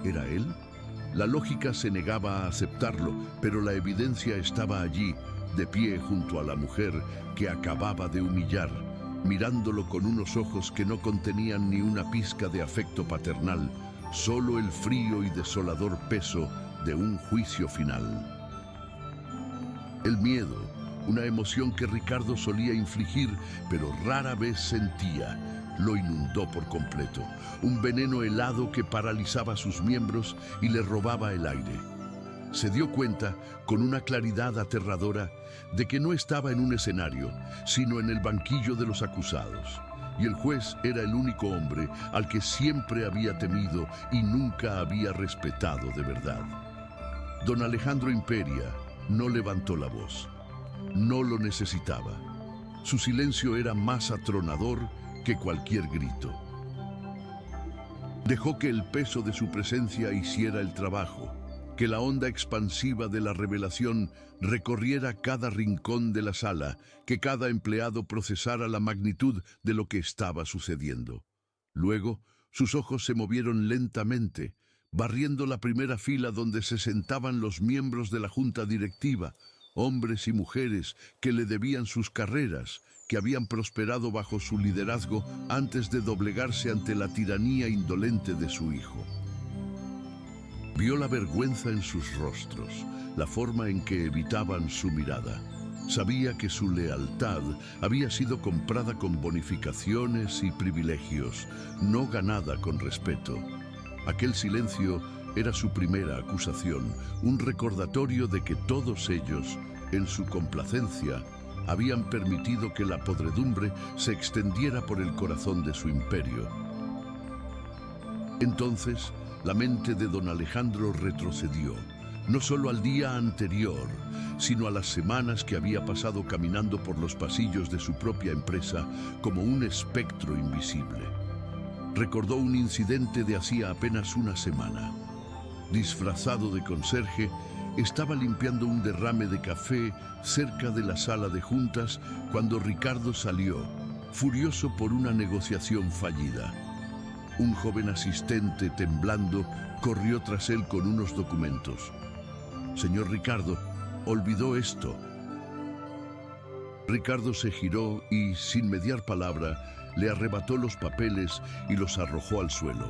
¿era él? La lógica se negaba a aceptarlo, pero la evidencia estaba allí, de pie junto a la mujer que acababa de humillar, mirándolo con unos ojos que no contenían ni una pizca de afecto paternal, solo el frío y desolador peso de un juicio final. El miedo, una emoción que Ricardo solía infligir, pero rara vez sentía, lo inundó por completo. Un veneno helado que paralizaba sus miembros y le robaba el aire. Se dio cuenta, con una claridad aterradora, de que no estaba en un escenario, sino en el banquillo de los acusados. Y el juez era el único hombre al que siempre había temido y nunca había respetado de verdad. Don Alejandro Imperia no levantó la voz. No lo necesitaba. Su silencio era más atronador que cualquier grito. Dejó que el peso de su presencia hiciera el trabajo, que la onda expansiva de la revelación recorriera cada rincón de la sala, que cada empleado procesara la magnitud de lo que estaba sucediendo. Luego, sus ojos se movieron lentamente, barriendo la primera fila donde se sentaban los miembros de la junta directiva, hombres y mujeres que le debían sus carreras, que habían prosperado bajo su liderazgo antes de doblegarse ante la tiranía indolente de su hijo. Vio la vergüenza en sus rostros, la forma en que evitaban su mirada. Sabía que su lealtad había sido comprada con bonificaciones y privilegios, no ganada con respeto. Aquel silencio era su primera acusación, un recordatorio de que todos ellos, en su complacencia, habían permitido que la podredumbre se extendiera por el corazón de su imperio. Entonces, la mente de don Alejandro retrocedió, no solo al día anterior, sino a las semanas que había pasado caminando por los pasillos de su propia empresa como un espectro invisible. Recordó un incidente de hacía apenas una semana. Disfrazado de conserje, estaba limpiando un derrame de café cerca de la sala de juntas cuando Ricardo salió, furioso por una negociación fallida. Un joven asistente, temblando, corrió tras él con unos documentos. «Señor Ricardo, olvidó esto». Ricardo se giró y, sin mediar palabra, le arrebató los papeles y los arrojó al suelo.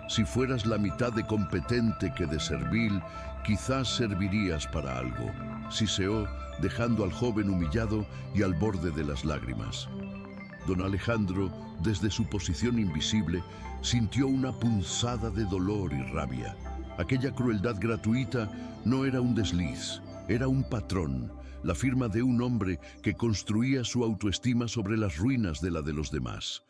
«Si fueras la mitad de competente que de servil, quizás servirías para algo», siseó, dejando al joven humillado y al borde de las lágrimas. Don Alejandro, desde su posición invisible, sintió una punzada de dolor y rabia. Aquella crueldad gratuita no era un desliz, era un patrón, la firma de un hombre que construía su autoestima sobre las ruinas de la de los demás.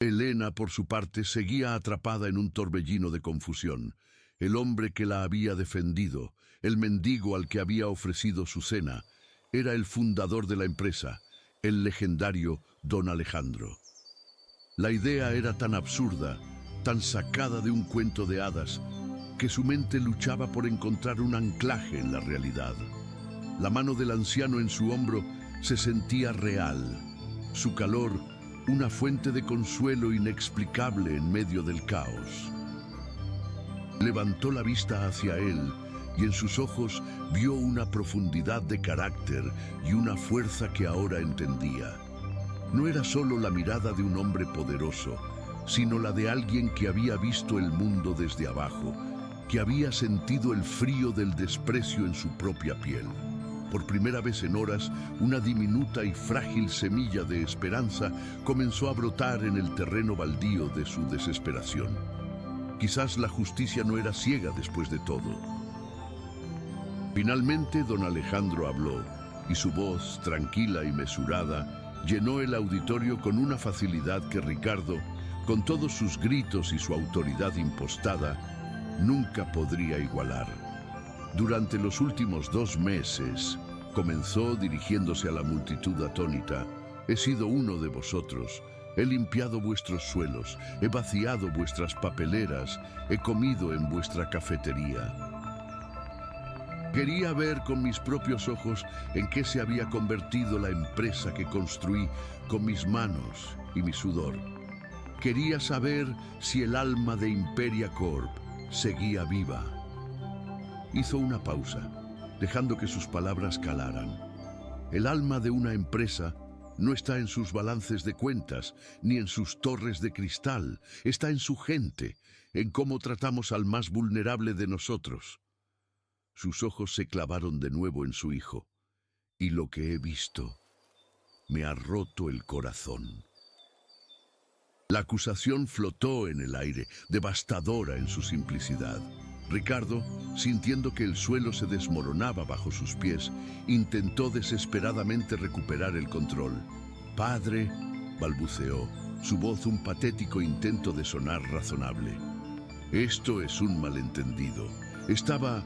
Elena, por su parte, seguía atrapada en un torbellino de confusión. El hombre que la había defendido, el mendigo al que había ofrecido su cena, era el fundador de la empresa, el legendario don Alejandro. La idea era tan absurda, tan sacada de un cuento de hadas, que su mente luchaba por encontrar un anclaje en la realidad. La mano del anciano en su hombro se sentía real, su calor una fuente de consuelo inexplicable en medio del caos. Levantó la vista hacia él y en sus ojos vio una profundidad de carácter y una fuerza que ahora entendía. No era solo la mirada de un hombre poderoso, sino la de alguien que había visto el mundo desde abajo, que había sentido el frío del desprecio en su propia piel. Por primera vez en horas, una diminuta y frágil semilla de esperanza comenzó a brotar en el terreno baldío de su desesperación. Quizás la justicia no era ciega después de todo. Finalmente, don Alejandro habló, y su voz, tranquila y mesurada, llenó el auditorio con una facilidad que Ricardo, con todos sus gritos y su autoridad impostada, nunca podría igualar. Durante los últimos 2 meses, comenzó dirigiéndose a la multitud atónita, he sido uno de vosotros, he limpiado vuestros suelos, he vaciado vuestras papeleras, he comido en vuestra cafetería. Quería ver con mis propios ojos en qué se había convertido la empresa que construí con mis manos y mi sudor. Quería saber si el alma de Imperia Corp seguía viva. Hizo una pausa, dejando que sus palabras calaran. El alma de una empresa No está en sus balances de cuentas, ni en sus torres de cristal. Está en su gente, en cómo tratamos al más vulnerable de nosotros. Sus ojos se clavaron de nuevo en su hijo, y lo que he visto me ha roto el corazón. La acusación flotó en el aire, devastadora en su simplicidad. Ricardo, sintiendo que el suelo se desmoronaba bajo sus pies, intentó desesperadamente recuperar el control. «Padre», balbuceó, su voz un patético intento de sonar razonable. «Esto es un malentendido. Estaba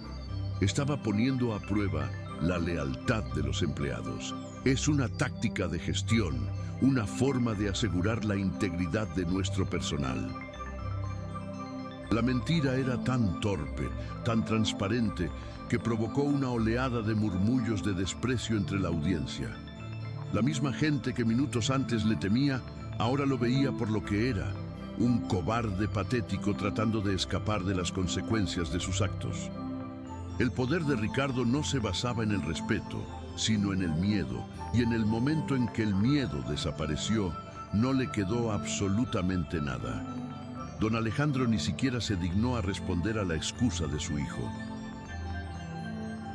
poniendo a prueba la lealtad de los empleados. Es una táctica de gestión, una forma de asegurar la integridad de nuestro personal». La mentira era tan torpe, tan transparente, que provocó una oleada de murmullos de desprecio entre la audiencia. La misma gente que minutos antes le temía, ahora lo veía por lo que era, un cobarde patético tratando de escapar de las consecuencias de sus actos. El poder de Ricardo no se basaba en el respeto, sino en el miedo, y en el momento en que el miedo desapareció, no le quedó absolutamente nada. Don Alejandro ni siquiera se dignó a responder a la excusa de su hijo.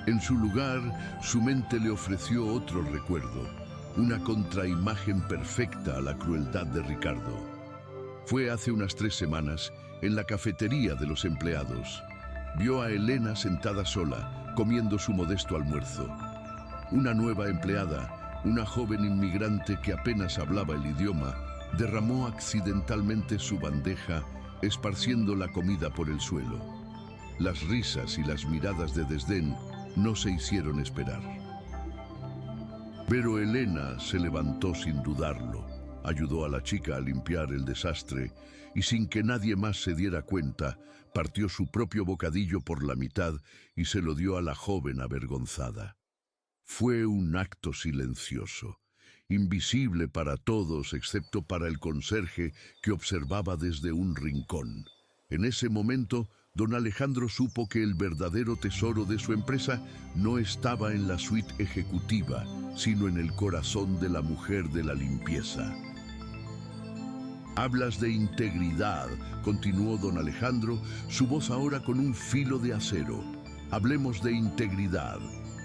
En su lugar, su mente le ofreció otro recuerdo, una contraimagen perfecta a la crueldad de Ricardo. Fue hace unas 3 semanas, en la cafetería de los empleados. Vio a Elena sentada sola, comiendo su modesto almuerzo. Una nueva empleada, una joven inmigrante que apenas hablaba el idioma, derramó accidentalmente su bandeja, esparciendo la comida por el suelo. Las risas y las miradas de desdén no se hicieron esperar. Pero Elena se levantó sin dudarlo, ayudó a la chica a limpiar el desastre y sin que nadie más se diera cuenta, partió su propio bocadillo por la mitad y se lo dio a la joven avergonzada. Fue un acto silencioso, invisible para todos excepto para el conserje que observaba desde un rincón. En ese momento, don Alejandro supo que el verdadero tesoro de su empresa no estaba en la suite ejecutiva, sino en el corazón de la mujer de la limpieza. «Hablas de integridad», continuó don Alejandro, su voz ahora con un filo de acero. «Hablemos de integridad.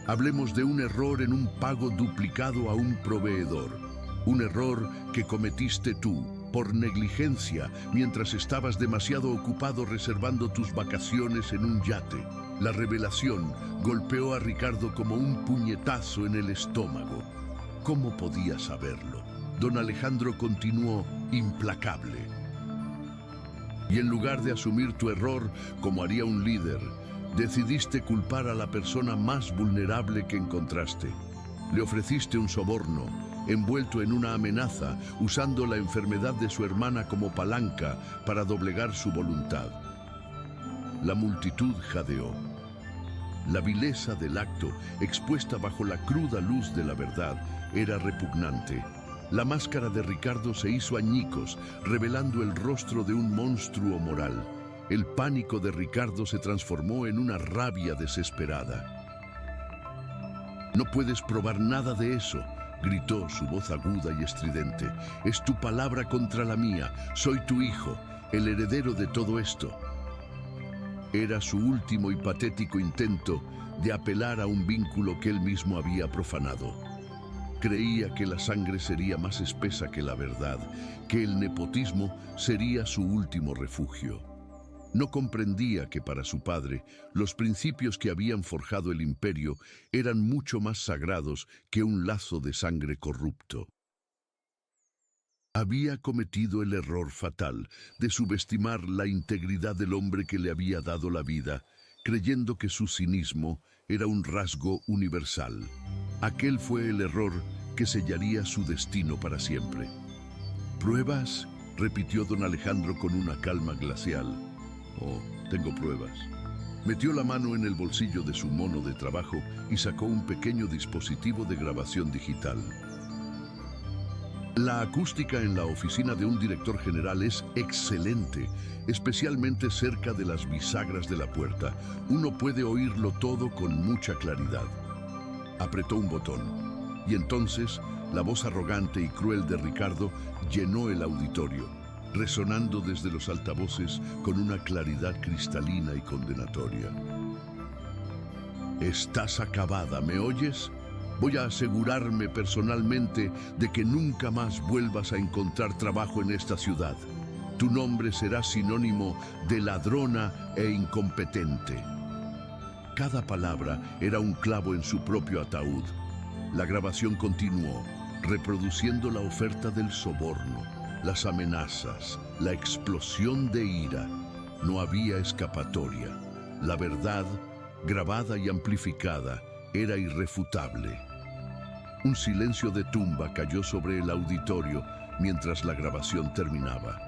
Hablemos de un error en un pago duplicado a un proveedor. Un error que cometiste tú, por negligencia, mientras estabas demasiado ocupado reservando tus vacaciones en un yate». La revelación golpeó a Ricardo como un puñetazo en el estómago. ¿Cómo podía saberlo? Don Alejandro continuó implacable. «Y en lugar de asumir tu error como haría un líder, decidiste culpar a la persona más vulnerable que encontraste. Le ofreciste un soborno, envuelto en una amenaza, usando la enfermedad de su hermana como palanca para doblegar su voluntad». La multitud jadeó. La vileza del acto, expuesta bajo la cruda luz de la verdad, era repugnante. La máscara de Ricardo se hizo añicos, revelando el rostro de un monstruo moral. El pánico de Ricardo se transformó en una rabia desesperada. «No puedes probar nada de eso», gritó su voz aguda y estridente. «Es tu palabra contra la mía. Soy tu hijo, el heredero de todo esto». Era su último y patético intento de apelar a un vínculo que él mismo había profanado. Creía que la sangre sería más espesa que la verdad, que el nepotismo sería su último refugio. No comprendía que para su padre los principios que habían forjado el imperio eran mucho más sagrados que un lazo de sangre corrupto. Había cometido el error fatal de subestimar la integridad del hombre que le había dado la vida, creyendo que su cinismo era un rasgo universal. Aquel fue el error que sellaría su destino para siempre. «¿Pruebas?», repitió don Alejandro con una calma glacial. «Oh, tengo pruebas». Metió la mano en el bolsillo de su mono de trabajo y sacó un pequeño dispositivo de grabación digital. La acústica en la oficina de un director general es excelente, especialmente cerca de las bisagras de la puerta. Uno puede oírlo todo con mucha claridad. Apretó un botón. Y entonces, la voz arrogante y cruel de Ricardo llenó el auditorio, resonando desde los altavoces con una claridad cristalina y condenatoria. Estás acabada, ¿me oyes? Voy a asegurarme personalmente de que nunca más vuelvas a encontrar trabajo en esta ciudad. Tu nombre será sinónimo de ladrona e incompetente. Cada palabra era un clavo en su propio ataúd. La grabación continuó, reproduciendo la oferta del soborno, las amenazas, la explosión de ira. No había escapatoria. La verdad, grabada y amplificada, era irrefutable. Un silencio de tumba cayó sobre el auditorio mientras la grabación terminaba.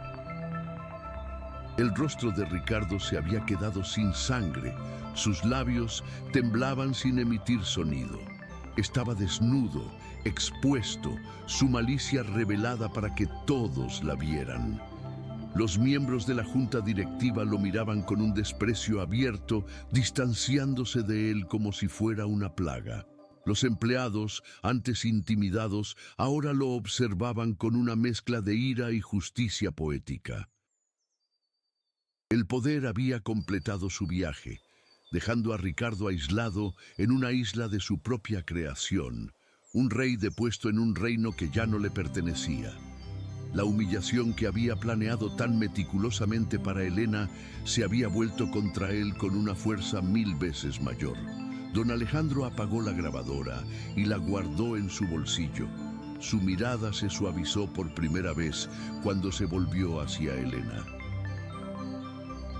El rostro de Ricardo se había quedado sin sangre. Sus labios temblaban sin emitir sonido. Estaba desnudo, expuesto, su malicia revelada para que todos la vieran. Los miembros de la junta directiva lo miraban con un desprecio abierto, distanciándose de él como si fuera una plaga. Los empleados, antes intimidados, ahora lo observaban con una mezcla de ira y justicia poética. El poder había completado su viaje, dejando a Ricardo aislado en una isla de su propia creación, un rey depuesto en un reino que ya no le pertenecía. La humillación que había planeado tan meticulosamente para Elena se había vuelto contra él con una fuerza 1000 veces mayor. Don Alejandro apagó la grabadora y la guardó en su bolsillo. Su mirada se suavizó por primera vez cuando se volvió hacia Elena.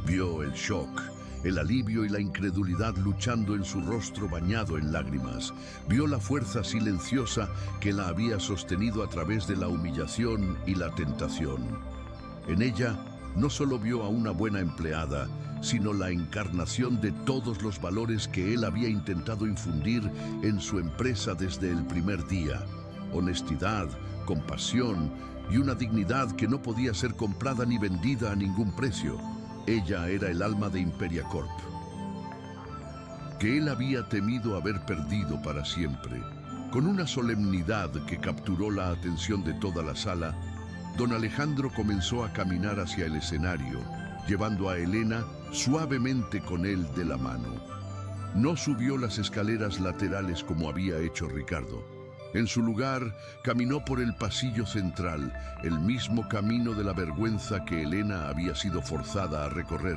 Vio el shock, el alivio y la incredulidad luchando en su rostro bañado en lágrimas. Vio la fuerza silenciosa que la había sostenido a través de la humillación y la tentación. En ella no solo vio a una buena empleada, sino la encarnación de todos los valores que él había intentado infundir en su empresa desde el primer día. Honestidad, compasión y una dignidad que no podía ser comprada ni vendida a ningún precio. Ella era el alma de Imperia Corp, que él había temido haber perdido para siempre. Con una solemnidad que capturó la atención de toda la sala, don Alejandro comenzó a caminar hacia el escenario, llevando a Elena suavemente con él de la mano. No subió las escaleras laterales como había hecho Ricardo. En su lugar, caminó por el pasillo central, el mismo camino de la vergüenza que Elena había sido forzada a recorrer,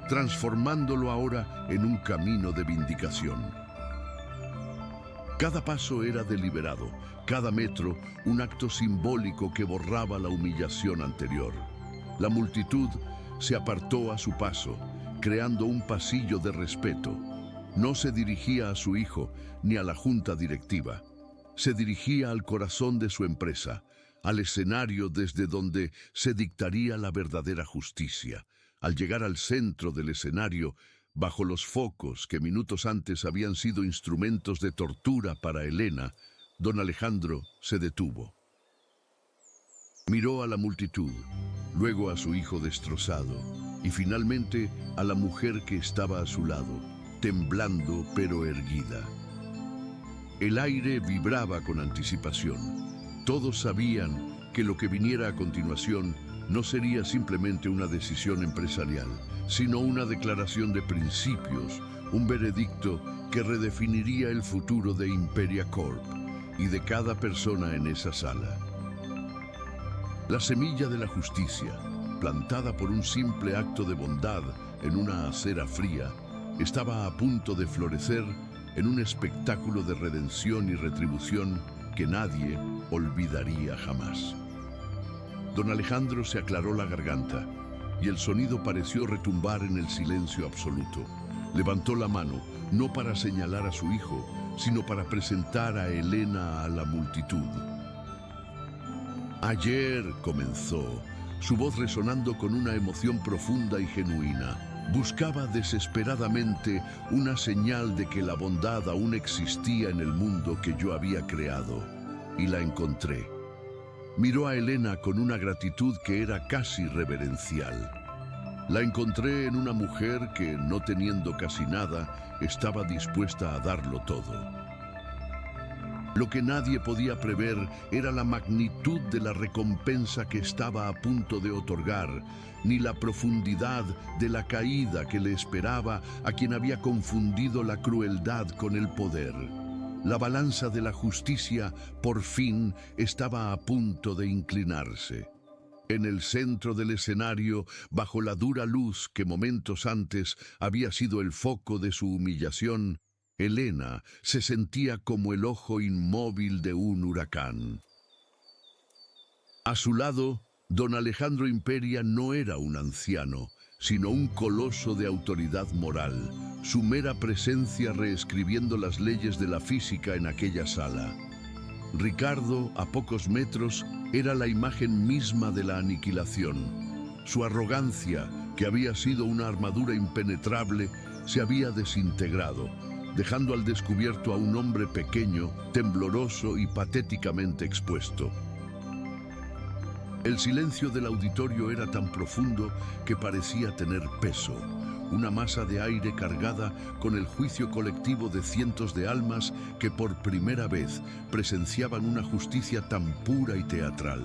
transformándolo ahora en un camino de vindicación. Cada paso era deliberado, cada metro un acto simbólico que borraba la humillación anterior. La multitud se apartó a su paso, creando un pasillo de respeto. No se dirigía a su hijo ni a la junta directiva. Se dirigía al corazón de su empresa, al escenario desde donde se dictaría la verdadera justicia. Al llegar al centro del escenario, bajo los focos que minutos antes habían sido instrumentos de tortura para Elena, don Alejandro se detuvo. Miró a la multitud, luego a su hijo destrozado y finalmente a la mujer que estaba a su lado, temblando pero erguida. El aire vibraba con anticipación. Todos sabían que lo que viniera a continuación no sería simplemente una decisión empresarial, sino una declaración de principios, un veredicto que redefiniría el futuro de Imperia Corp y de cada persona en esa sala. La semilla de la justicia, plantada por un simple acto de bondad en una acera fría, estaba a punto de florecer en un espectáculo de redención y retribución que nadie olvidaría jamás. Don Alejandro se aclaró la garganta y el sonido pareció retumbar en el silencio absoluto. Levantó la mano, no para señalar a su hijo, sino para presentar a Elena a la multitud. Ayer comenzó, su voz resonando con una emoción profunda y genuina. Buscaba desesperadamente una señal de que la bondad aún existía en el mundo que yo había creado, y la encontré. Miró a Elena con una gratitud que era casi reverencial. La encontré en una mujer que, no teniendo casi nada, estaba dispuesta a darlo todo. Lo que nadie podía prever era la magnitud de la recompensa que estaba a punto de otorgar, ni la profundidad de la caída que le esperaba a quien había confundido la crueldad con el poder. La balanza de la justicia, por fin, estaba a punto de inclinarse. En el centro del escenario, bajo la dura luz que momentos antes había sido el foco de su humillación, Elena se sentía como el ojo inmóvil de un huracán. A su lado, don Alejandro Imperia no era un anciano, sino un coloso de autoridad moral, su mera presencia reescribiendo las leyes de la física en aquella sala. Ricardo, a pocos metros, era la imagen misma de la aniquilación. Su arrogancia, que había sido una armadura impenetrable, se había desintegrado, dejando al descubierto a un hombre pequeño, tembloroso y patéticamente expuesto. El silencio del auditorio era tan profundo que parecía tener peso, una masa de aire cargada con el juicio colectivo de cientos de almas que por primera vez presenciaban una justicia tan pura y teatral.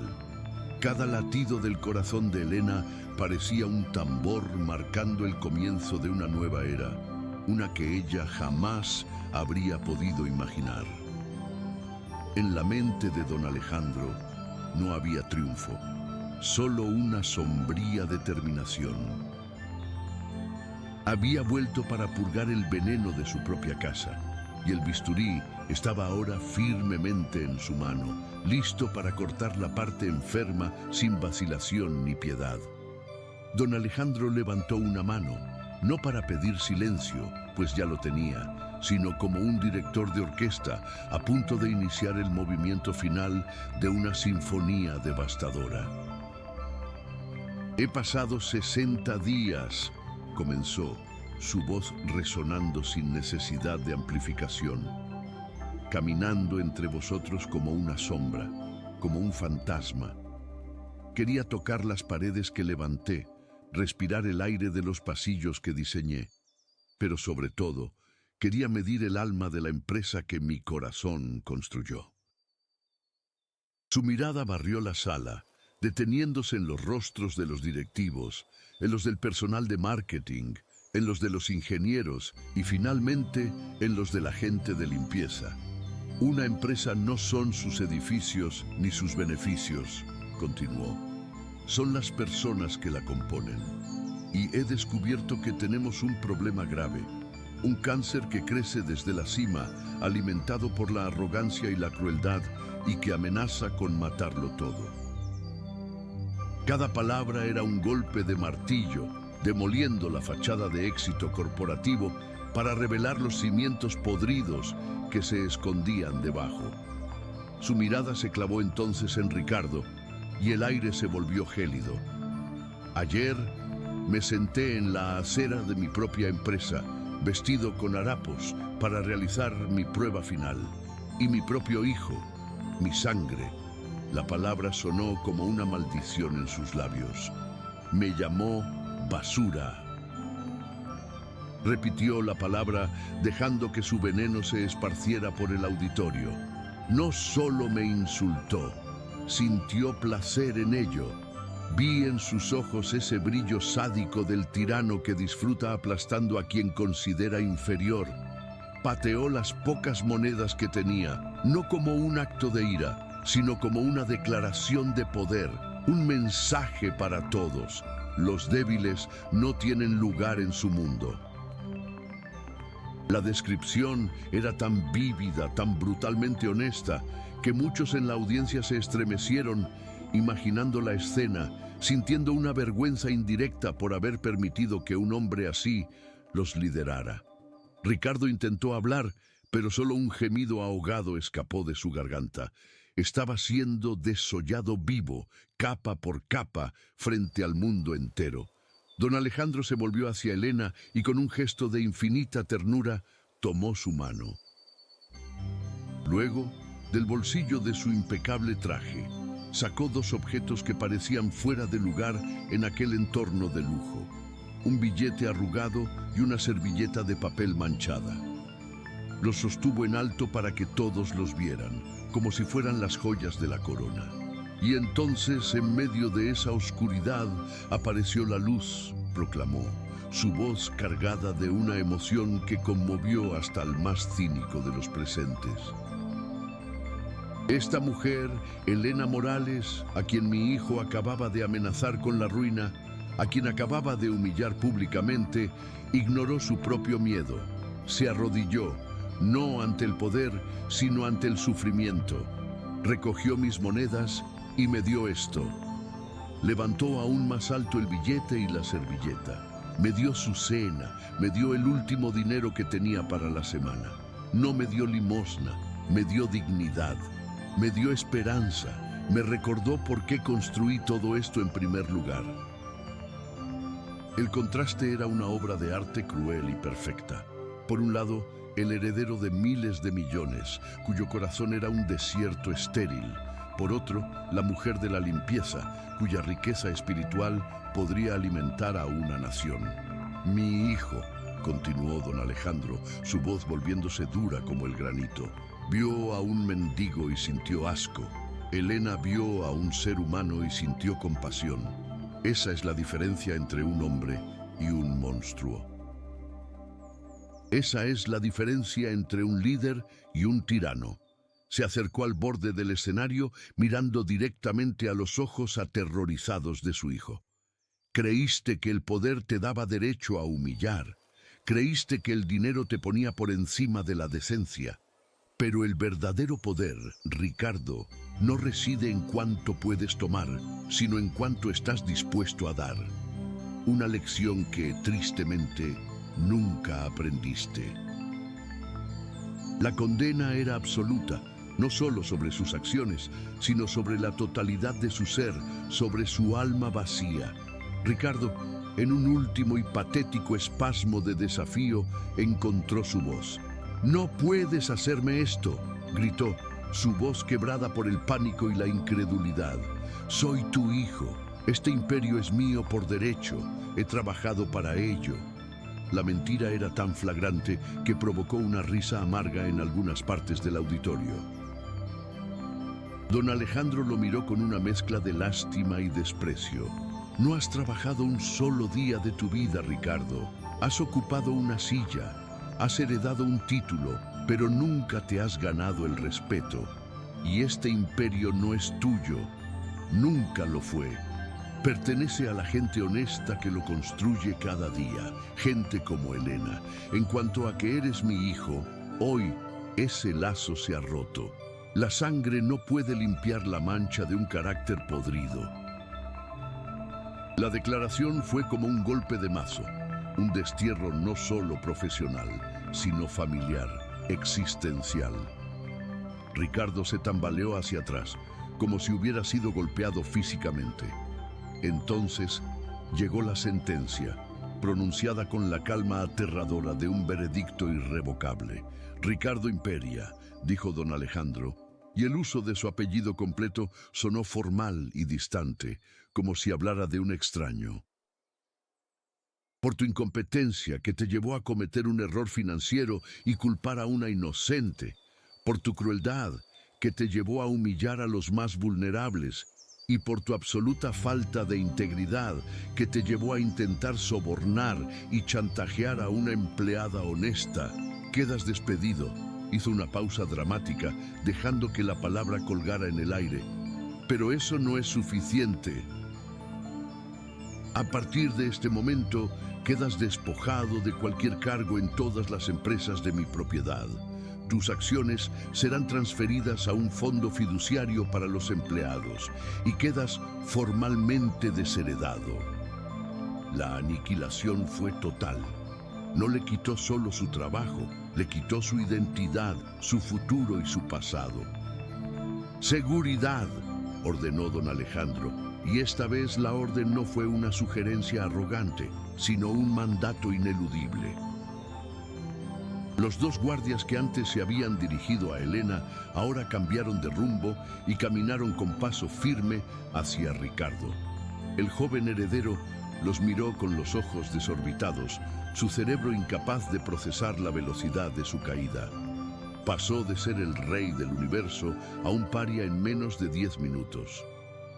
Cada latido del corazón de Elena parecía un tambor marcando el comienzo de una nueva era, una que ella jamás habría podido imaginar. En la mente de don Alejandro no había triunfo, solo una sombría determinación. Había vuelto para purgar el veneno de su propia casa, y el bisturí estaba ahora firmemente en su mano, listo para cortar la parte enferma sin vacilación ni piedad. Don Alejandro levantó una mano, no para pedir silencio, pues ya lo tenía, sino como un director de orquesta a punto de iniciar el movimiento final de una sinfonía devastadora. «He pasado 60 días», comenzó, su voz resonando sin necesidad de amplificación, «caminando entre vosotros como una sombra, como un fantasma. Quería tocar las paredes que levanté, respirar el aire de los pasillos que diseñé, pero sobre todo, quería medir el alma de la empresa que mi corazón construyó». Su mirada barrió la sala, deteniéndose en los rostros de los directivos, en los del personal de marketing, en los de los ingenieros y finalmente en los de la gente de limpieza. «Una empresa no son sus edificios ni sus beneficios», continuó. «Son las personas que la componen. Y he descubierto que tenemos un problema grave, un cáncer que crece desde la cima, alimentado por la arrogancia y la crueldad y que amenaza con matarlo todo». Cada palabra era un golpe de martillo, demoliendo la fachada de éxito corporativo para revelar los cimientos podridos que se escondían debajo. Su mirada se clavó entonces en Ricardo y el aire se volvió gélido. «Ayer me senté en la acera de mi propia empresa, vestido con harapos para realizar mi prueba final. Y mi propio hijo, mi sangre». La palabra sonó como una maldición en sus labios. «Me llamó basura». Repitió la palabra, dejando que su veneno se esparciera por el auditorio. No solo me insultó, sintió placer en ello. Vi en sus ojos ese brillo sádico del tirano que disfruta aplastando a quien considera inferior. Pateó las pocas monedas que tenía, no como un acto de ira, sino como una declaración de poder, un mensaje para todos. Los débiles no tienen lugar en su mundo. La descripción era tan vívida, tan brutalmente honesta, que muchos en la audiencia se estremecieron, imaginando la escena, sintiendo una vergüenza indirecta por haber permitido que un hombre así los liderara. Ricardo intentó hablar, pero solo un gemido ahogado escapó de su garganta. Estaba siendo desollado vivo, capa por capa, frente al mundo entero. Don Alejandro se volvió hacia Elena y con un gesto de infinita ternura tomó su mano. Luego, del bolsillo de su impecable traje, sacó dos objetos que parecían fuera de lugar en aquel entorno de lujo: un billete arrugado y una servilleta de papel manchada. Los sostuvo en alto para que todos los vieran, como si fueran las joyas de la corona. Y entonces, en medio de esa oscuridad, apareció la luz, proclamó, su voz cargada de una emoción que conmovió hasta al más cínico de los presentes. Esta mujer, Elena Morales, a quien mi hijo acababa de amenazar con la ruina, a quien acababa de humillar públicamente, ignoró su propio miedo. Se arrodilló, no ante el poder, sino ante el sufrimiento. Recogió mis monedas y me dio esto. Levantó aún más alto el billete y la servilleta. Me dio su cena, me dio el último dinero que tenía para la semana. No me dio limosna, me dio dignidad, me dio esperanza, me recordó por qué construí todo esto en primer lugar. El contraste era una obra de arte cruel y perfecta. Por un lado, el heredero de miles de millones, cuyo corazón era un desierto estéril. Por otro, la mujer de la limpieza, cuya riqueza espiritual podría alimentar a una nación. Mi hijo, continuó don Alejandro, su voz volviéndose dura como el granito, vio a un mendigo y sintió asco. Elena vio a un ser humano y sintió compasión. Esa es la diferencia entre un hombre y un monstruo. Esa es la diferencia entre un líder y un tirano. Se acercó al borde del escenario mirando directamente a los ojos aterrorizados de su hijo. Creíste que el poder te daba derecho a humillar. Creíste que el dinero te ponía por encima de la decencia. Pero el verdadero poder, Ricardo, no reside en cuánto puedes tomar, sino en cuánto estás dispuesto a dar. Una lección que, tristemente, nunca aprendiste. La condena era absoluta, no solo sobre sus acciones, sino sobre la totalidad de su ser, sobre su alma vacía. Ricardo, en un último y patético espasmo de desafío, encontró su voz. «No puedes hacerme esto», gritó, su voz quebrada por el pánico y la incredulidad. «Soy tu hijo. Este imperio es mío por derecho. He trabajado para ello». La mentira era tan flagrante que provocó una risa amarga en algunas partes del auditorio. Don Alejandro lo miró con una mezcla de lástima y desprecio. «No has trabajado un solo día de tu vida, Ricardo. Has ocupado una silla, has heredado un título, pero nunca te has ganado el respeto. Y este imperio no es tuyo. Nunca lo fue. Pertenece a la gente honesta que lo construye cada día, gente como Elena. En cuanto a que eres mi hijo, hoy ese lazo se ha roto. La sangre no puede limpiar la mancha de un carácter podrido». La declaración fue como un golpe de mazo, un destierro no solo profesional, sino familiar, existencial. Ricardo se tambaleó hacia atrás, como si hubiera sido golpeado físicamente. Entonces llegó la sentencia, pronunciada con la calma aterradora de un veredicto irrevocable. «Ricardo Imperia», dijo don Alejandro, y el uso de su apellido completo sonó formal y distante, como si hablara de un extraño. «Por tu incompetencia que te llevó a cometer un error financiero y culpar a una inocente, por tu crueldad que te llevó a humillar a los más vulnerables y por tu absoluta falta de integridad que te llevó a intentar sobornar y chantajear a una empleada honesta, quedas despedido». Hizo una pausa dramática, dejando que la palabra colgara en el aire. «Pero eso no es suficiente. A partir de este momento, quedas despojado de cualquier cargo en todas las empresas de mi propiedad. Tus acciones serán transferidas a un fondo fiduciario para los empleados y quedas formalmente desheredado». La aniquilación fue total. No le quitó solo su trabajo, le quitó su identidad, su futuro y su pasado. «Seguridad», ordenó don Alejandro, y esta vez la orden no fue una sugerencia arrogante, sino un mandato ineludible. Los dos guardias que antes se habían dirigido a Elena ahora cambiaron de rumbo y caminaron con paso firme hacia Ricardo. El joven heredero los miró con los ojos desorbitados, su cerebro incapaz de procesar la velocidad de su caída. Pasó de ser el rey del universo a un paria en menos de 10 minutos.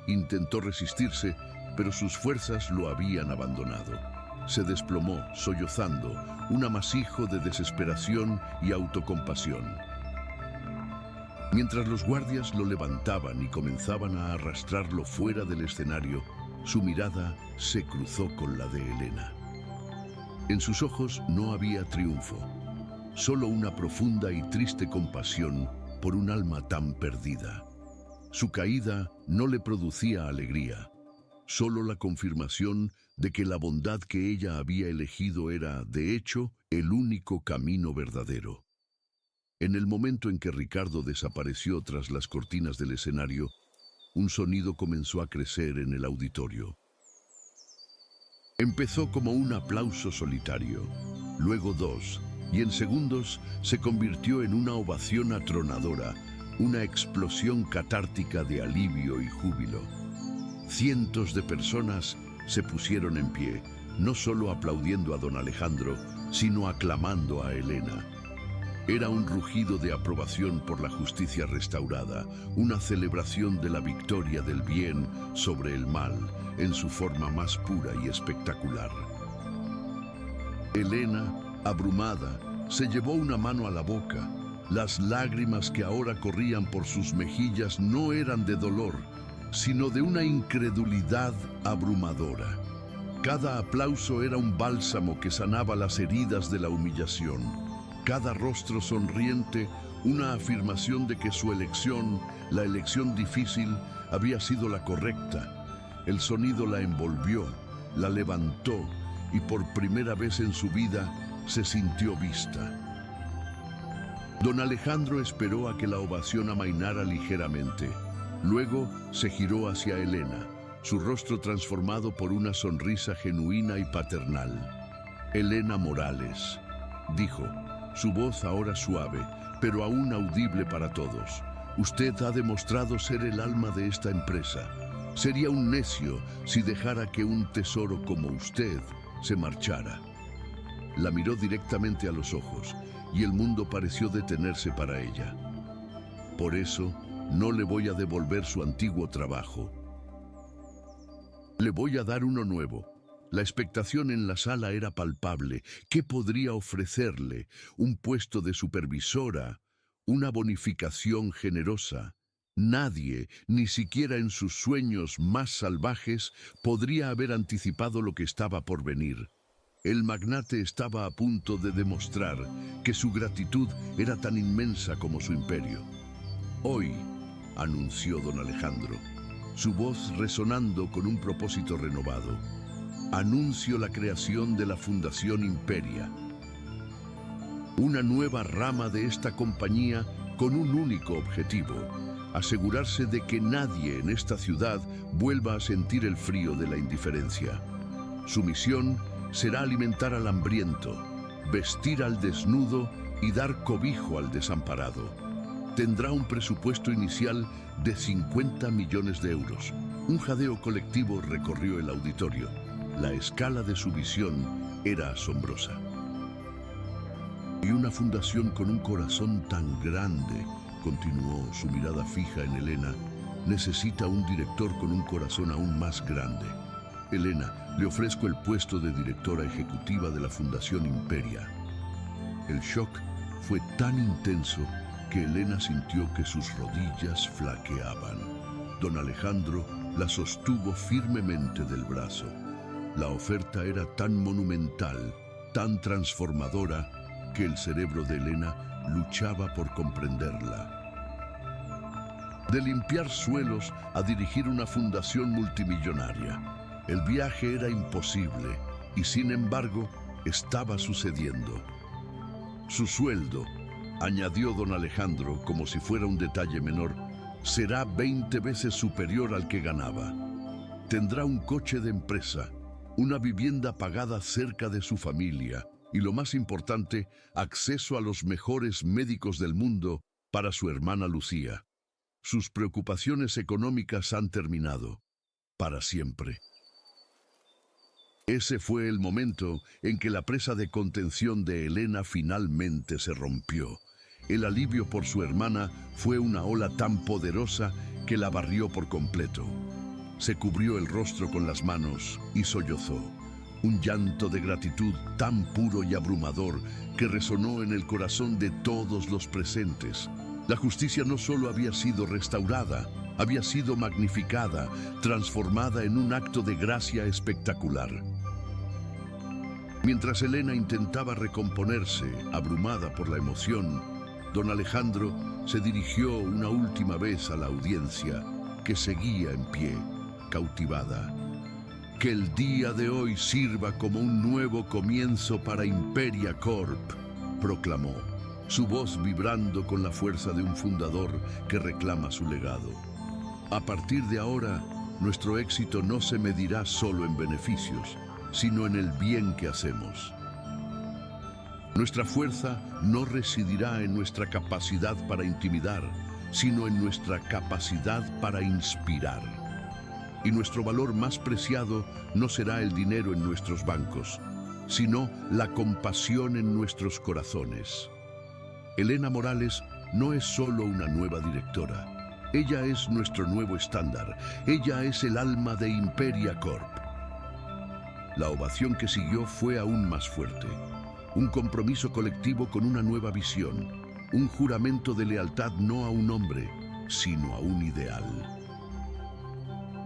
Intentó resistirse, pero sus fuerzas lo habían abandonado. Se desplomó, sollozando, un amasijo de desesperación y autocompasión. Mientras los guardias lo levantaban y comenzaban a arrastrarlo fuera del escenario, su mirada se cruzó con la de Elena. En sus ojos no había triunfo, solo una profunda y triste compasión por un alma tan perdida. Su caída no le producía alegría, solo la confirmación de que la bondad que ella había elegido era, de hecho, el único camino verdadero. En el momento en que Ricardo desapareció tras las cortinas del escenario, un sonido comenzó a crecer en el auditorio. Empezó como un aplauso solitario, luego dos, y en segundos se convirtió en una ovación atronadora, una explosión catártica de alivio y júbilo. Cientos de personas se pusieron en pie, no solo aplaudiendo a don Alejandro, sino aclamando a Elena. Era un rugido de aprobación por la justicia restaurada, una celebración de la victoria del bien sobre el mal, en su forma más pura y espectacular. Elena, abrumada, se llevó una mano a la boca. Las lágrimas que ahora corrían por sus mejillas no eran de dolor, sino de una incredulidad abrumadora. Cada aplauso era un bálsamo que sanaba las heridas de la humillación. Cada rostro sonriente, una afirmación de que su elección, la elección difícil, había sido la correcta. El sonido la envolvió, la levantó y por primera vez en su vida se sintió vista. Don Alejandro esperó a que la ovación amainara ligeramente. Luego se giró hacia Elena, su rostro transformado por una sonrisa genuina y paternal. Elena Morales, dijo, su voz ahora suave, pero aún audible para todos. Usted ha demostrado ser el alma de esta empresa. Sería un necio si dejara que un tesoro como usted se marchara. La miró directamente a los ojos y el mundo pareció detenerse para ella. Por eso, no le voy a devolver su antiguo trabajo. Le voy a dar uno nuevo. La expectación en la sala era palpable. ¿Qué podría ofrecerle? Un puesto de supervisora, una bonificación generosa. Nadie, ni siquiera en sus sueños más salvajes, podría haber anticipado lo que estaba por venir. El magnate estaba a punto de demostrar que su gratitud era tan inmensa como su imperio. Hoy, anunció don Alejandro, su voz resonando con un propósito renovado, anuncio la creación de la Fundación Imperia. Una nueva rama de esta compañía con un único objetivo: asegurarse de que nadie en esta ciudad vuelva a sentir el frío de la indiferencia. Su misión será alimentar al hambriento, vestir al desnudo y dar cobijo al desamparado. Tendrá un presupuesto inicial de 50 millones de euros. Un jadeo colectivo recorrió el auditorio. La escala de su visión era asombrosa. Y una fundación con un corazón tan grande, continuó, su mirada fija en Elena, necesita un director con un corazón aún más grande. Elena, le ofrezco el puesto de directora ejecutiva de la Fundación Imperia. El shock fue tan intenso que Elena sintió que sus rodillas flaqueaban. Don Alejandro la sostuvo firmemente del brazo. La oferta era tan monumental, tan transformadora, que el cerebro de Elena luchaba por comprenderla. De limpiar suelos a dirigir una fundación multimillonaria. El viaje era imposible y, sin embargo, estaba sucediendo. Su sueldo, añadió don Alejandro como si fuera un detalle menor, será 20 veces superior al que ganaba. Tendrá un coche de empresa, una vivienda pagada cerca de su familia y, lo más importante, acceso a los mejores médicos del mundo para su hermana Lucía. Sus preocupaciones económicas han terminado, para siempre. Ese fue el momento en que la presa de contención de Elena finalmente se rompió. El alivio por su hermana fue una ola tan poderosa que la barrió por completo. Se cubrió el rostro con las manos y sollozó. Un llanto de gratitud tan puro y abrumador que resonó en el corazón de todos los presentes. La justicia no solo había sido restaurada, había sido magnificada, transformada en un acto de gracia espectacular. Mientras Elena intentaba recomponerse, abrumada por la emoción, don Alejandro se dirigió una última vez a la audiencia, que seguía en pie, cautivada. Que el día de hoy sirva como un nuevo comienzo para Imperia Corp, proclamó, su voz vibrando con la fuerza de un fundador que reclama su legado. A partir de ahora, nuestro éxito no se medirá solo en beneficios, sino en el bien que hacemos. Nuestra fuerza no residirá en nuestra capacidad para intimidar, sino en nuestra capacidad para inspirar. Y nuestro valor más preciado no será el dinero en nuestros bancos, sino la compasión en nuestros corazones. Elena Morales no es solo una nueva directora. Ella es nuestro nuevo estándar. Ella es el alma de Imperia Corp. La ovación que siguió fue aún más fuerte. Un compromiso colectivo con una nueva visión. Un juramento de lealtad no a un hombre, sino a un ideal.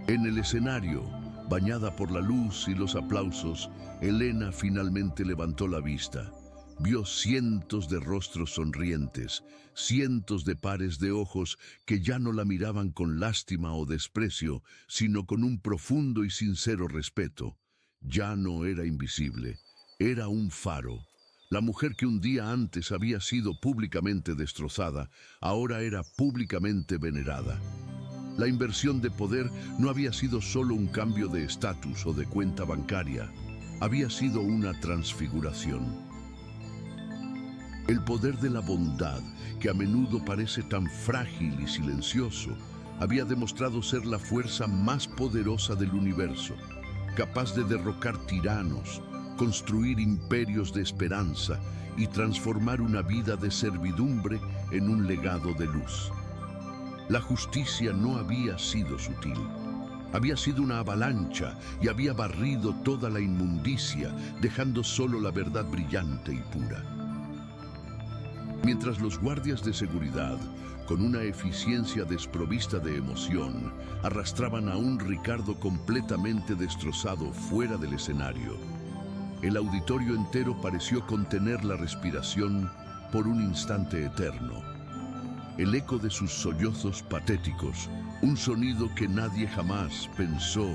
En el escenario, bañada por la luz y los aplausos, Elena finalmente levantó la vista. Vio cientos de rostros sonrientes, cientos de pares de ojos que ya no la miraban con lástima o desprecio, sino con un profundo y sincero respeto. Ya no era invisible, era un faro. La mujer que un día antes había sido públicamente destrozada, ahora era públicamente venerada. La inversión de poder no había sido solo un cambio de estatus o de cuenta bancaria, había sido una transfiguración. El poder de la bondad, que a menudo parece tan frágil y silencioso, había demostrado ser la fuerza más poderosa del universo, capaz de derrocar tiranos, construir imperios de esperanza y transformar una vida de servidumbre en un legado de luz. La justicia no había sido sutil. Había sido una avalancha y había barrido toda la inmundicia, dejando solo la verdad brillante y pura. Mientras los guardias de seguridad, con una eficiencia desprovista de emoción, arrastraban a un Ricardo completamente destrozado fuera del escenario, el auditorio entero pareció contener la respiración por un instante eterno. El eco de sus sollozos patéticos, un sonido que nadie jamás pensó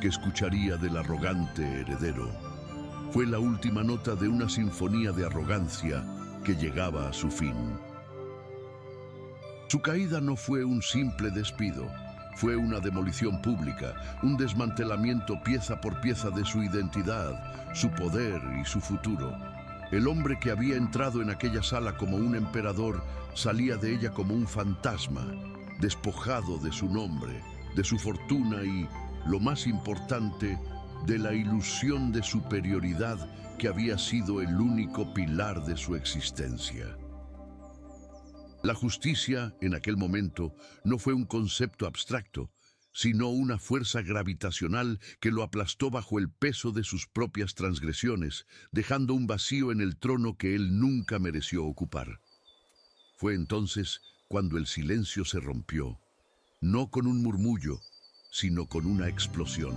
que escucharía del arrogante heredero, fue la última nota de una sinfonía de arrogancia que llegaba a su fin. Su caída no fue un simple despido, fue una demolición pública, un desmantelamiento pieza por pieza de su identidad, su poder y su futuro. El hombre que había entrado en aquella sala como un emperador salía de ella como un fantasma, despojado de su nombre, de su fortuna y, lo más importante, de la ilusión de superioridad que había sido el único pilar de su existencia. La justicia, en aquel momento, no fue un concepto abstracto, sino una fuerza gravitacional que lo aplastó bajo el peso de sus propias transgresiones, dejando un vacío en el trono que él nunca mereció ocupar. Fue entonces cuando el silencio se rompió, no con un murmullo, sino con una explosión.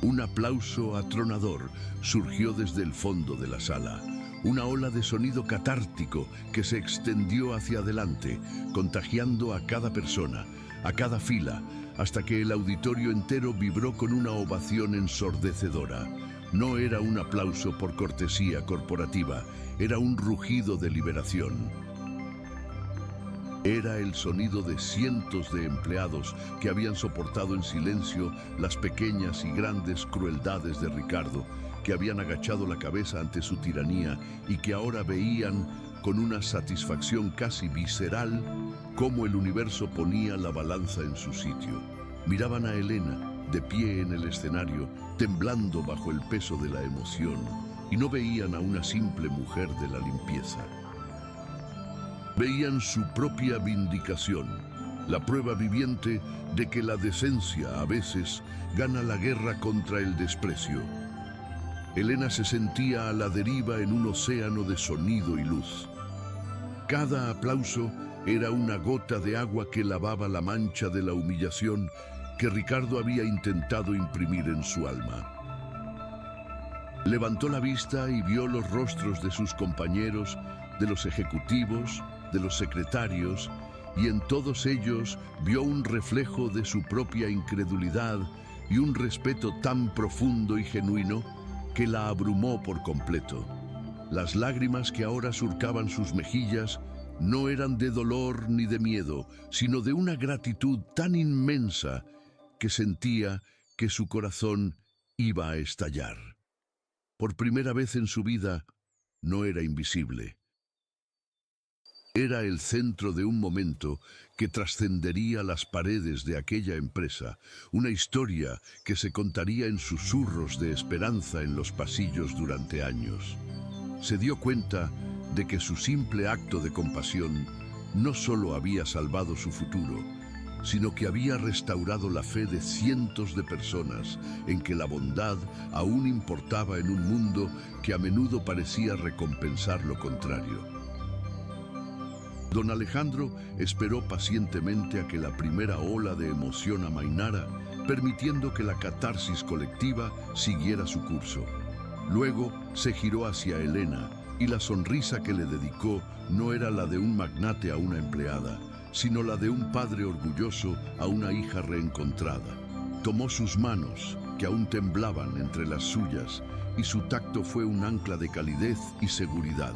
Un aplauso atronador surgió desde el fondo de la sala. Una ola de sonido catártico que se extendió hacia adelante, contagiando a cada persona, a cada fila, hasta que el auditorio entero vibró con una ovación ensordecedora. No era un aplauso por cortesía corporativa, era un rugido de liberación. Era el sonido de cientos de empleados que habían soportado en silencio las pequeñas y grandes crueldades de Ricardo, que habían agachado la cabeza ante su tiranía y que ahora veían con una satisfacción casi visceral cómo el universo ponía la balanza en su sitio. Miraban a Elena, de pie en el escenario, temblando bajo el peso de la emoción, y no veían a una simple mujer de la limpieza. Veían su propia vindicación, la prueba viviente de que la decencia a veces gana la guerra contra el desprecio. Elena se sentía a la deriva en un océano de sonido y luz. Cada aplauso era una gota de agua que lavaba la mancha de la humillación que Ricardo había intentado imprimir en su alma. Levantó la vista y vio los rostros de sus compañeros, de los ejecutivos, de los secretarios, y en todos ellos vio un reflejo de su propia incredulidad y un respeto tan profundo y genuino que la abrumó por completo. Las lágrimas que ahora surcaban sus mejillas no eran de dolor ni de miedo, sino de una gratitud tan inmensa que sentía que su corazón iba a estallar. Por primera vez en su vida, no era invisible. Era el centro de un momento que trascendería las paredes de aquella empresa, una historia que se contaría en susurros de esperanza en los pasillos durante años. Se dio cuenta de que su simple acto de compasión no solo había salvado su futuro, sino que había restaurado la fe de cientos de personas en que la bondad aún importaba en un mundo que a menudo parecía recompensar lo contrario. Don Alejandro esperó pacientemente a que la primera ola de emoción amainara, permitiendo que la catarsis colectiva siguiera su curso. Luego se giró hacia Elena, y la sonrisa que le dedicó no era la de un magnate a una empleada, sino la de un padre orgulloso a una hija reencontrada. Tomó sus manos, que aún temblaban entre las suyas, y su tacto fue un ancla de calidez y seguridad.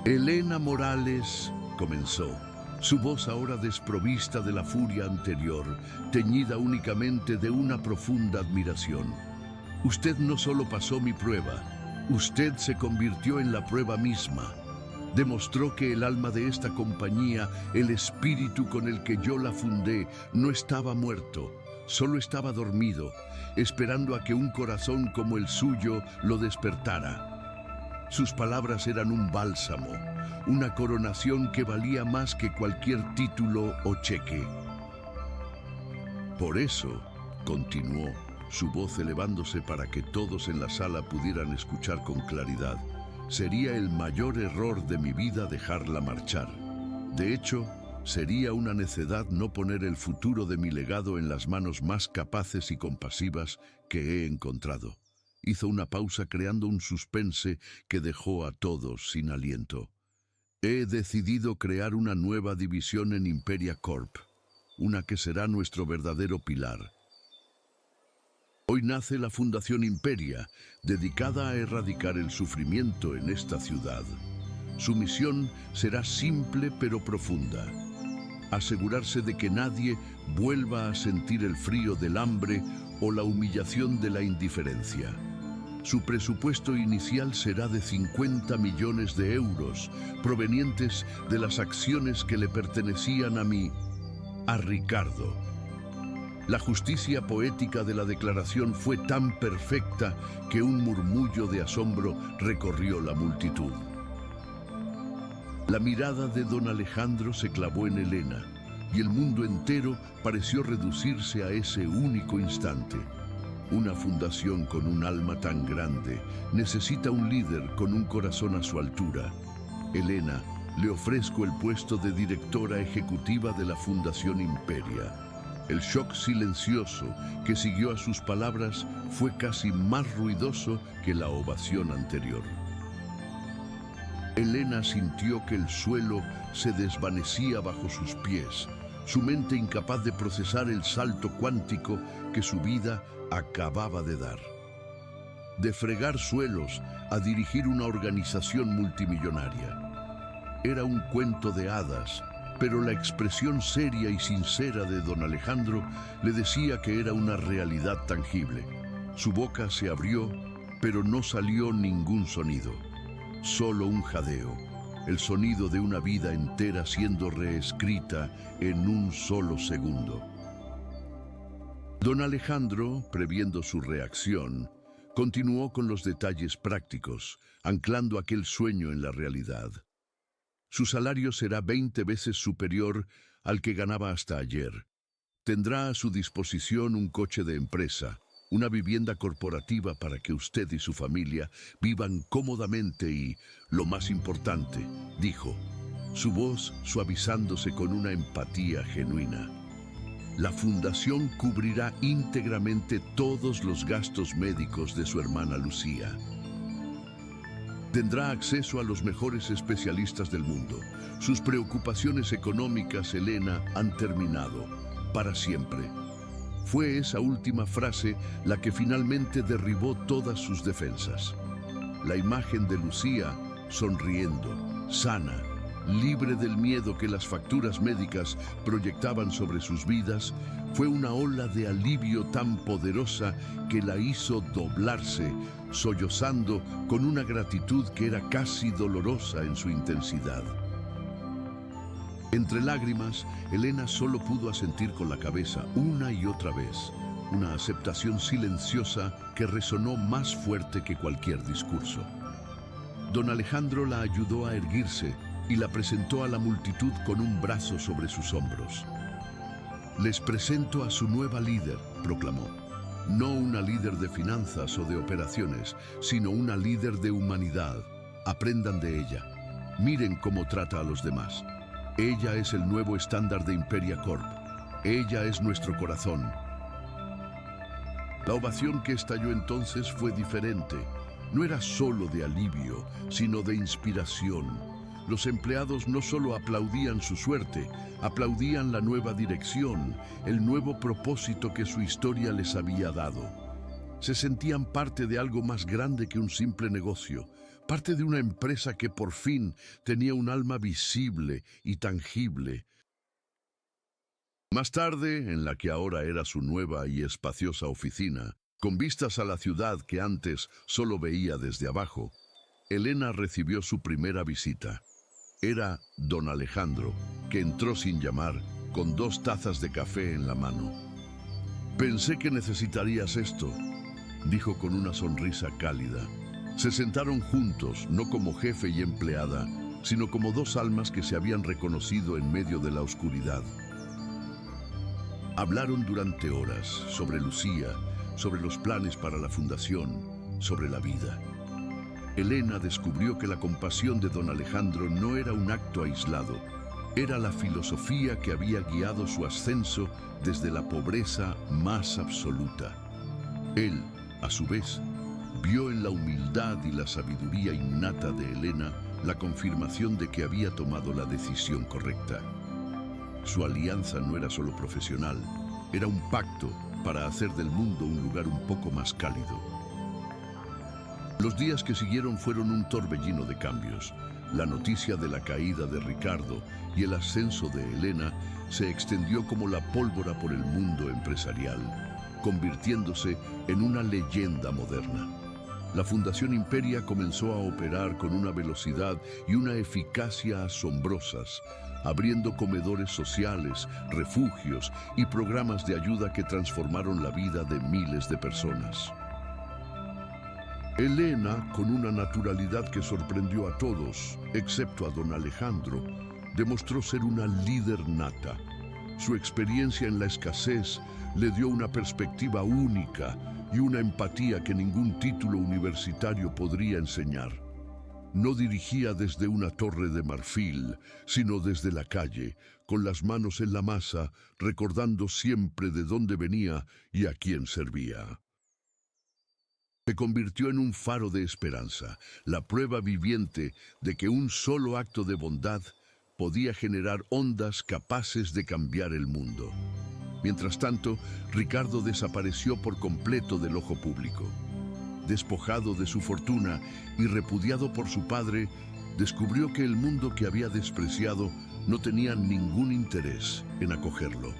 Elena Morales, comenzó, su voz ahora desprovista de la furia anterior, teñida únicamente de una profunda admiración. Usted no solo pasó mi prueba, usted se convirtió en la prueba misma. Demostró que el alma de esta compañía, el espíritu con el que yo la fundé, no estaba muerto, solo estaba dormido, esperando a que un corazón como el suyo lo despertara. Sus palabras eran un bálsamo, una coronación que valía más que cualquier título o cheque. Por eso, continuó, su voz elevándose para que todos en la sala pudieran escuchar con claridad, sería el mayor error de mi vida dejarla marchar. De hecho, sería una necedad no poner el futuro de mi legado en las manos más capaces y compasivas que he encontrado. Hizo una pausa creando un suspense que dejó a todos sin aliento. He decidido crear una nueva división en Imperia Corp, una que será nuestro verdadero pilar. Hoy nace la Fundación Imperia, dedicada a erradicar el sufrimiento en esta ciudad. Su misión será simple pero profunda: asegurarse de que nadie vuelva a sentir el frío del hambre o la humillación de la indiferencia. Su presupuesto inicial será de 50 millones de euros, provenientes de las acciones que le pertenecían a Ricardo. La justicia poética de la declaración fue tan perfecta que un murmullo de asombro recorrió la multitud. La mirada de don Alejandro se clavó en Elena, y el mundo entero pareció reducirse a ese único instante. Una fundación con un alma tan grande necesita un líder con un corazón a su altura. Elena, le ofrezco el puesto de directora ejecutiva de la Fundación Imperia. El shock silencioso que siguió a sus palabras fue casi más ruidoso que la ovación anterior. Elena sintió que el suelo se desvanecía bajo sus pies, su mente incapaz de procesar el salto cuántico que su vida acababa de dar. De fregar suelos a dirigir una organización multimillonaria. Era un cuento de hadas, pero la expresión seria y sincera de don Alejandro le decía que era una realidad tangible. Su boca se abrió, pero no salió ningún sonido, solo un jadeo, el sonido de una vida entera siendo reescrita en un solo segundo. Don Alejandro, previendo su reacción, continuó con los detalles prácticos, anclando aquel sueño en la realidad. Su salario será 20 veces superior al que ganaba hasta ayer. Tendrá a su disposición un coche de empresa, una vivienda corporativa para que usted y su familia vivan cómodamente y, lo más importante, dijo, su voz suavizándose con una empatía genuina. La fundación cubrirá íntegramente todos los gastos médicos de su hermana Lucía. Tendrá acceso a los mejores especialistas del mundo. Sus preocupaciones económicas, Elena, han terminado, para siempre. Fue esa última frase la que finalmente derribó todas sus defensas. La imagen de Lucía, sonriendo, sana, libre del miedo que las facturas médicas proyectaban sobre sus vidas, fue una ola de alivio tan poderosa que la hizo doblarse, sollozando con una gratitud que era casi dolorosa en su intensidad. Entre lágrimas, Elena solo pudo asentir con la cabeza una y otra vez, una aceptación silenciosa que resonó más fuerte que cualquier discurso. Don Alejandro la ayudó a erguirse y la presentó a la multitud con un brazo sobre sus hombros. Les presento a su nueva líder, proclamó. No una líder de finanzas o de operaciones, sino una líder de humanidad. Aprendan de ella. Miren cómo trata a los demás. Ella es el nuevo estándar de Imperia Corp. Ella es nuestro corazón. La ovación que estalló entonces fue diferente. No era solo de alivio, sino de inspiración. Los empleados no solo aplaudían su suerte, aplaudían la nueva dirección, el nuevo propósito que su historia les había dado. Se sentían parte de algo más grande que un simple negocio, parte de una empresa que por fin tenía un alma visible y tangible. Más tarde, en la que ahora era su nueva y espaciosa oficina, con vistas a la ciudad que antes solo veía desde abajo, Elena recibió su primera visita. Era don Alejandro, que entró sin llamar, con 2 tazas de café en la mano. «Pensé que necesitarías esto», dijo con una sonrisa cálida. Se sentaron juntos, no como jefe y empleada, sino como 2 almas que se habían reconocido en medio de la oscuridad. Hablaron durante horas sobre Lucía, sobre los planes para la fundación, sobre la vida. Elena descubrió que la compasión de don Alejandro no era un acto aislado, era la filosofía que había guiado su ascenso desde la pobreza más absoluta. Él, a su vez, vio en la humildad y la sabiduría innata de Elena la confirmación de que había tomado la decisión correcta. Su alianza no era solo profesional, era un pacto para hacer del mundo un lugar un poco más cálido. Los días que siguieron fueron un torbellino de cambios. La noticia de la caída de Ricardo y el ascenso de Elena se extendió como la pólvora por el mundo empresarial, convirtiéndose en una leyenda moderna. La Fundación Imperia comenzó a operar con una velocidad y una eficacia asombrosas, abriendo comedores sociales, refugios y programas de ayuda que transformaron la vida de miles de personas. Elena, con una naturalidad que sorprendió a todos, excepto a don Alejandro, demostró ser una líder nata. Su experiencia en la escasez le dio una perspectiva única y una empatía que ningún título universitario podría enseñar. No dirigía desde una torre de marfil, sino desde la calle, con las manos en la masa, recordando siempre de dónde venía y a quién servía. Se convirtió en un faro de esperanza, la prueba viviente de que un solo acto de bondad podía generar ondas capaces de cambiar el mundo. Mientras tanto, Ricardo desapareció por completo del ojo público. Despojado de su fortuna y repudiado por su padre, descubrió que el mundo que había despreciado no tenía ningún interés en acogerlo.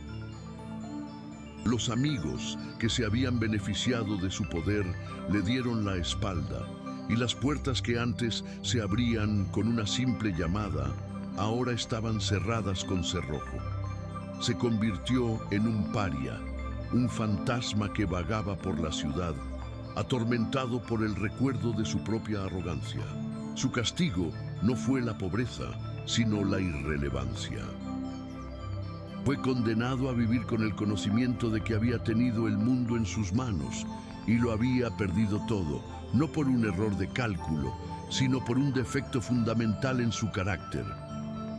Los amigos que se habían beneficiado de su poder le dieron la espalda, y las puertas que antes se abrían con una simple llamada, ahora estaban cerradas con cerrojo. Se convirtió en un paria, un fantasma que vagaba por la ciudad, atormentado por el recuerdo de su propia arrogancia. Su castigo no fue la pobreza, sino la irrelevancia. Fue condenado a vivir con el conocimiento de que había tenido el mundo en sus manos y lo había perdido todo, no por un error de cálculo, sino por un defecto fundamental en su carácter.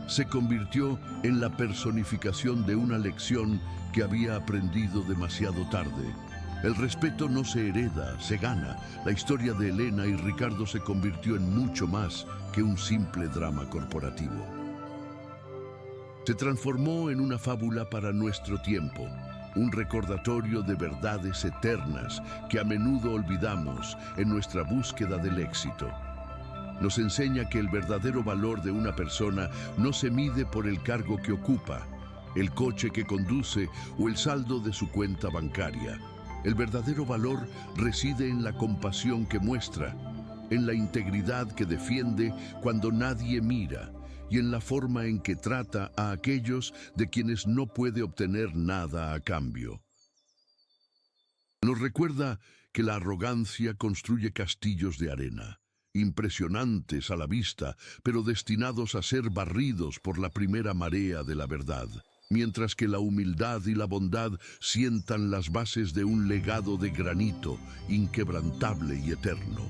Se convirtió en la personificación de una lección que había aprendido demasiado tarde. El respeto no se hereda, se gana. La historia de Elena y Ricardo se convirtió en mucho más que un simple drama corporativo. Se transformó en una fábula para nuestro tiempo, un recordatorio de verdades eternas que a menudo olvidamos en nuestra búsqueda del éxito. Nos enseña que el verdadero valor de una persona no se mide por el cargo que ocupa, el coche que conduce o el saldo de su cuenta bancaria. El verdadero valor reside en la compasión que muestra, en la integridad que defiende cuando nadie mira y en la forma en que trata a aquellos de quienes no puede obtener nada a cambio. Nos recuerda que la arrogancia construye castillos de arena, impresionantes a la vista, pero destinados a ser barridos por la primera marea de la verdad, mientras que la humildad y la bondad sientan las bases de un legado de granito, inquebrantable y eterno.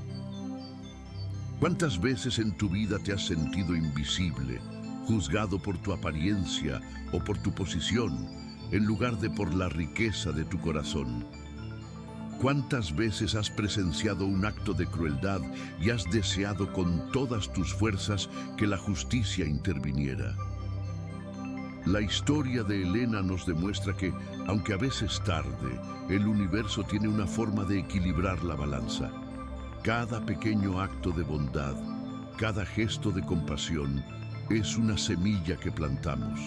¿Cuántas veces en tu vida te has sentido invisible, juzgado por tu apariencia o por tu posición, en lugar de por la riqueza de tu corazón? ¿Cuántas veces has presenciado un acto de crueldad y has deseado con todas tus fuerzas que la justicia interviniera? La historia de Elena nos demuestra que, aunque a veces tarde, el universo tiene una forma de equilibrar la balanza. Cada pequeño acto de bondad, cada gesto de compasión, es una semilla que plantamos.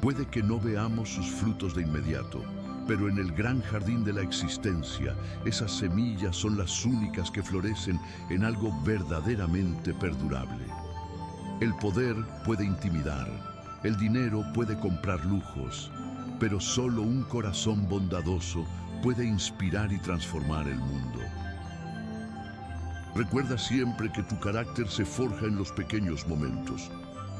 Puede que no veamos sus frutos de inmediato, pero en el gran jardín de la existencia, esas semillas son las únicas que florecen en algo verdaderamente perdurable. El poder puede intimidar, el dinero puede comprar lujos, pero solo un corazón bondadoso puede inspirar y transformar el mundo. Recuerda siempre que tu carácter se forja en los pequeños momentos.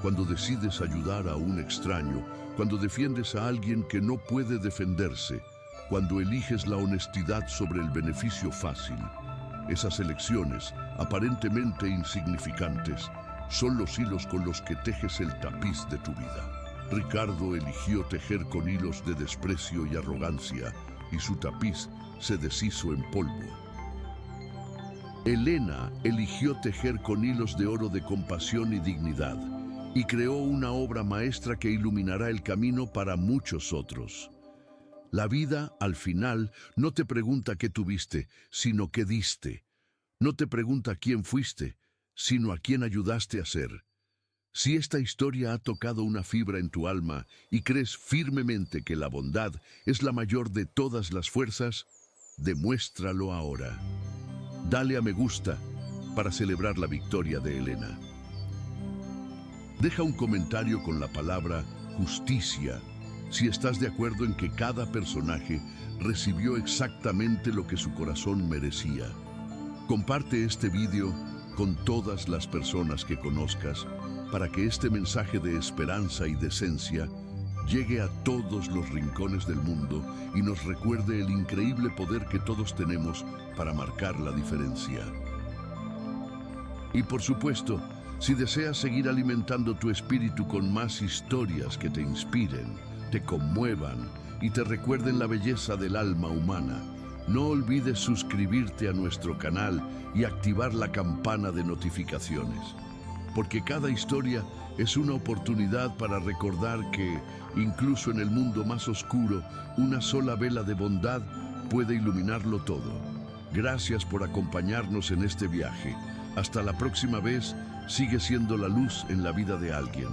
Cuando decides ayudar a un extraño, cuando defiendes a alguien que no puede defenderse, cuando eliges la honestidad sobre el beneficio fácil. Esas elecciones, aparentemente insignificantes, son los hilos con los que tejes el tapiz de tu vida. Ricardo eligió tejer con hilos de desprecio y arrogancia, y su tapiz se deshizo en polvo. Elena eligió tejer con hilos de oro de compasión y dignidad, y creó una obra maestra que iluminará el camino para muchos otros. La vida, al final, no te pregunta qué tuviste, sino qué diste. No te pregunta quién fuiste, sino a quién ayudaste a ser. Si esta historia ha tocado una fibra en tu alma y crees firmemente que la bondad es la mayor de todas las fuerzas, demuéstralo ahora. Dale a me gusta para celebrar la victoria de Elena. Deja un comentario con la palabra justicia si estás de acuerdo en que cada personaje recibió exactamente lo que su corazón merecía. Comparte este video con todas las personas que conozcas para que este mensaje de esperanza y decencia llegue a todos los rincones del mundo y nos recuerde el increíble poder que todos tenemos para marcar la diferencia. Y por supuesto, si deseas seguir alimentando tu espíritu con más historias que te inspiren, te conmuevan y te recuerden la belleza del alma humana, no olvides suscribirte a nuestro canal y activar la campana de notificaciones, porque cada historia es una oportunidad para recordar que, incluso en el mundo más oscuro, una sola vela de bondad puede iluminarlo todo. Gracias por acompañarnos en este viaje. Hasta la próxima vez, sigue siendo la luz en la vida de alguien.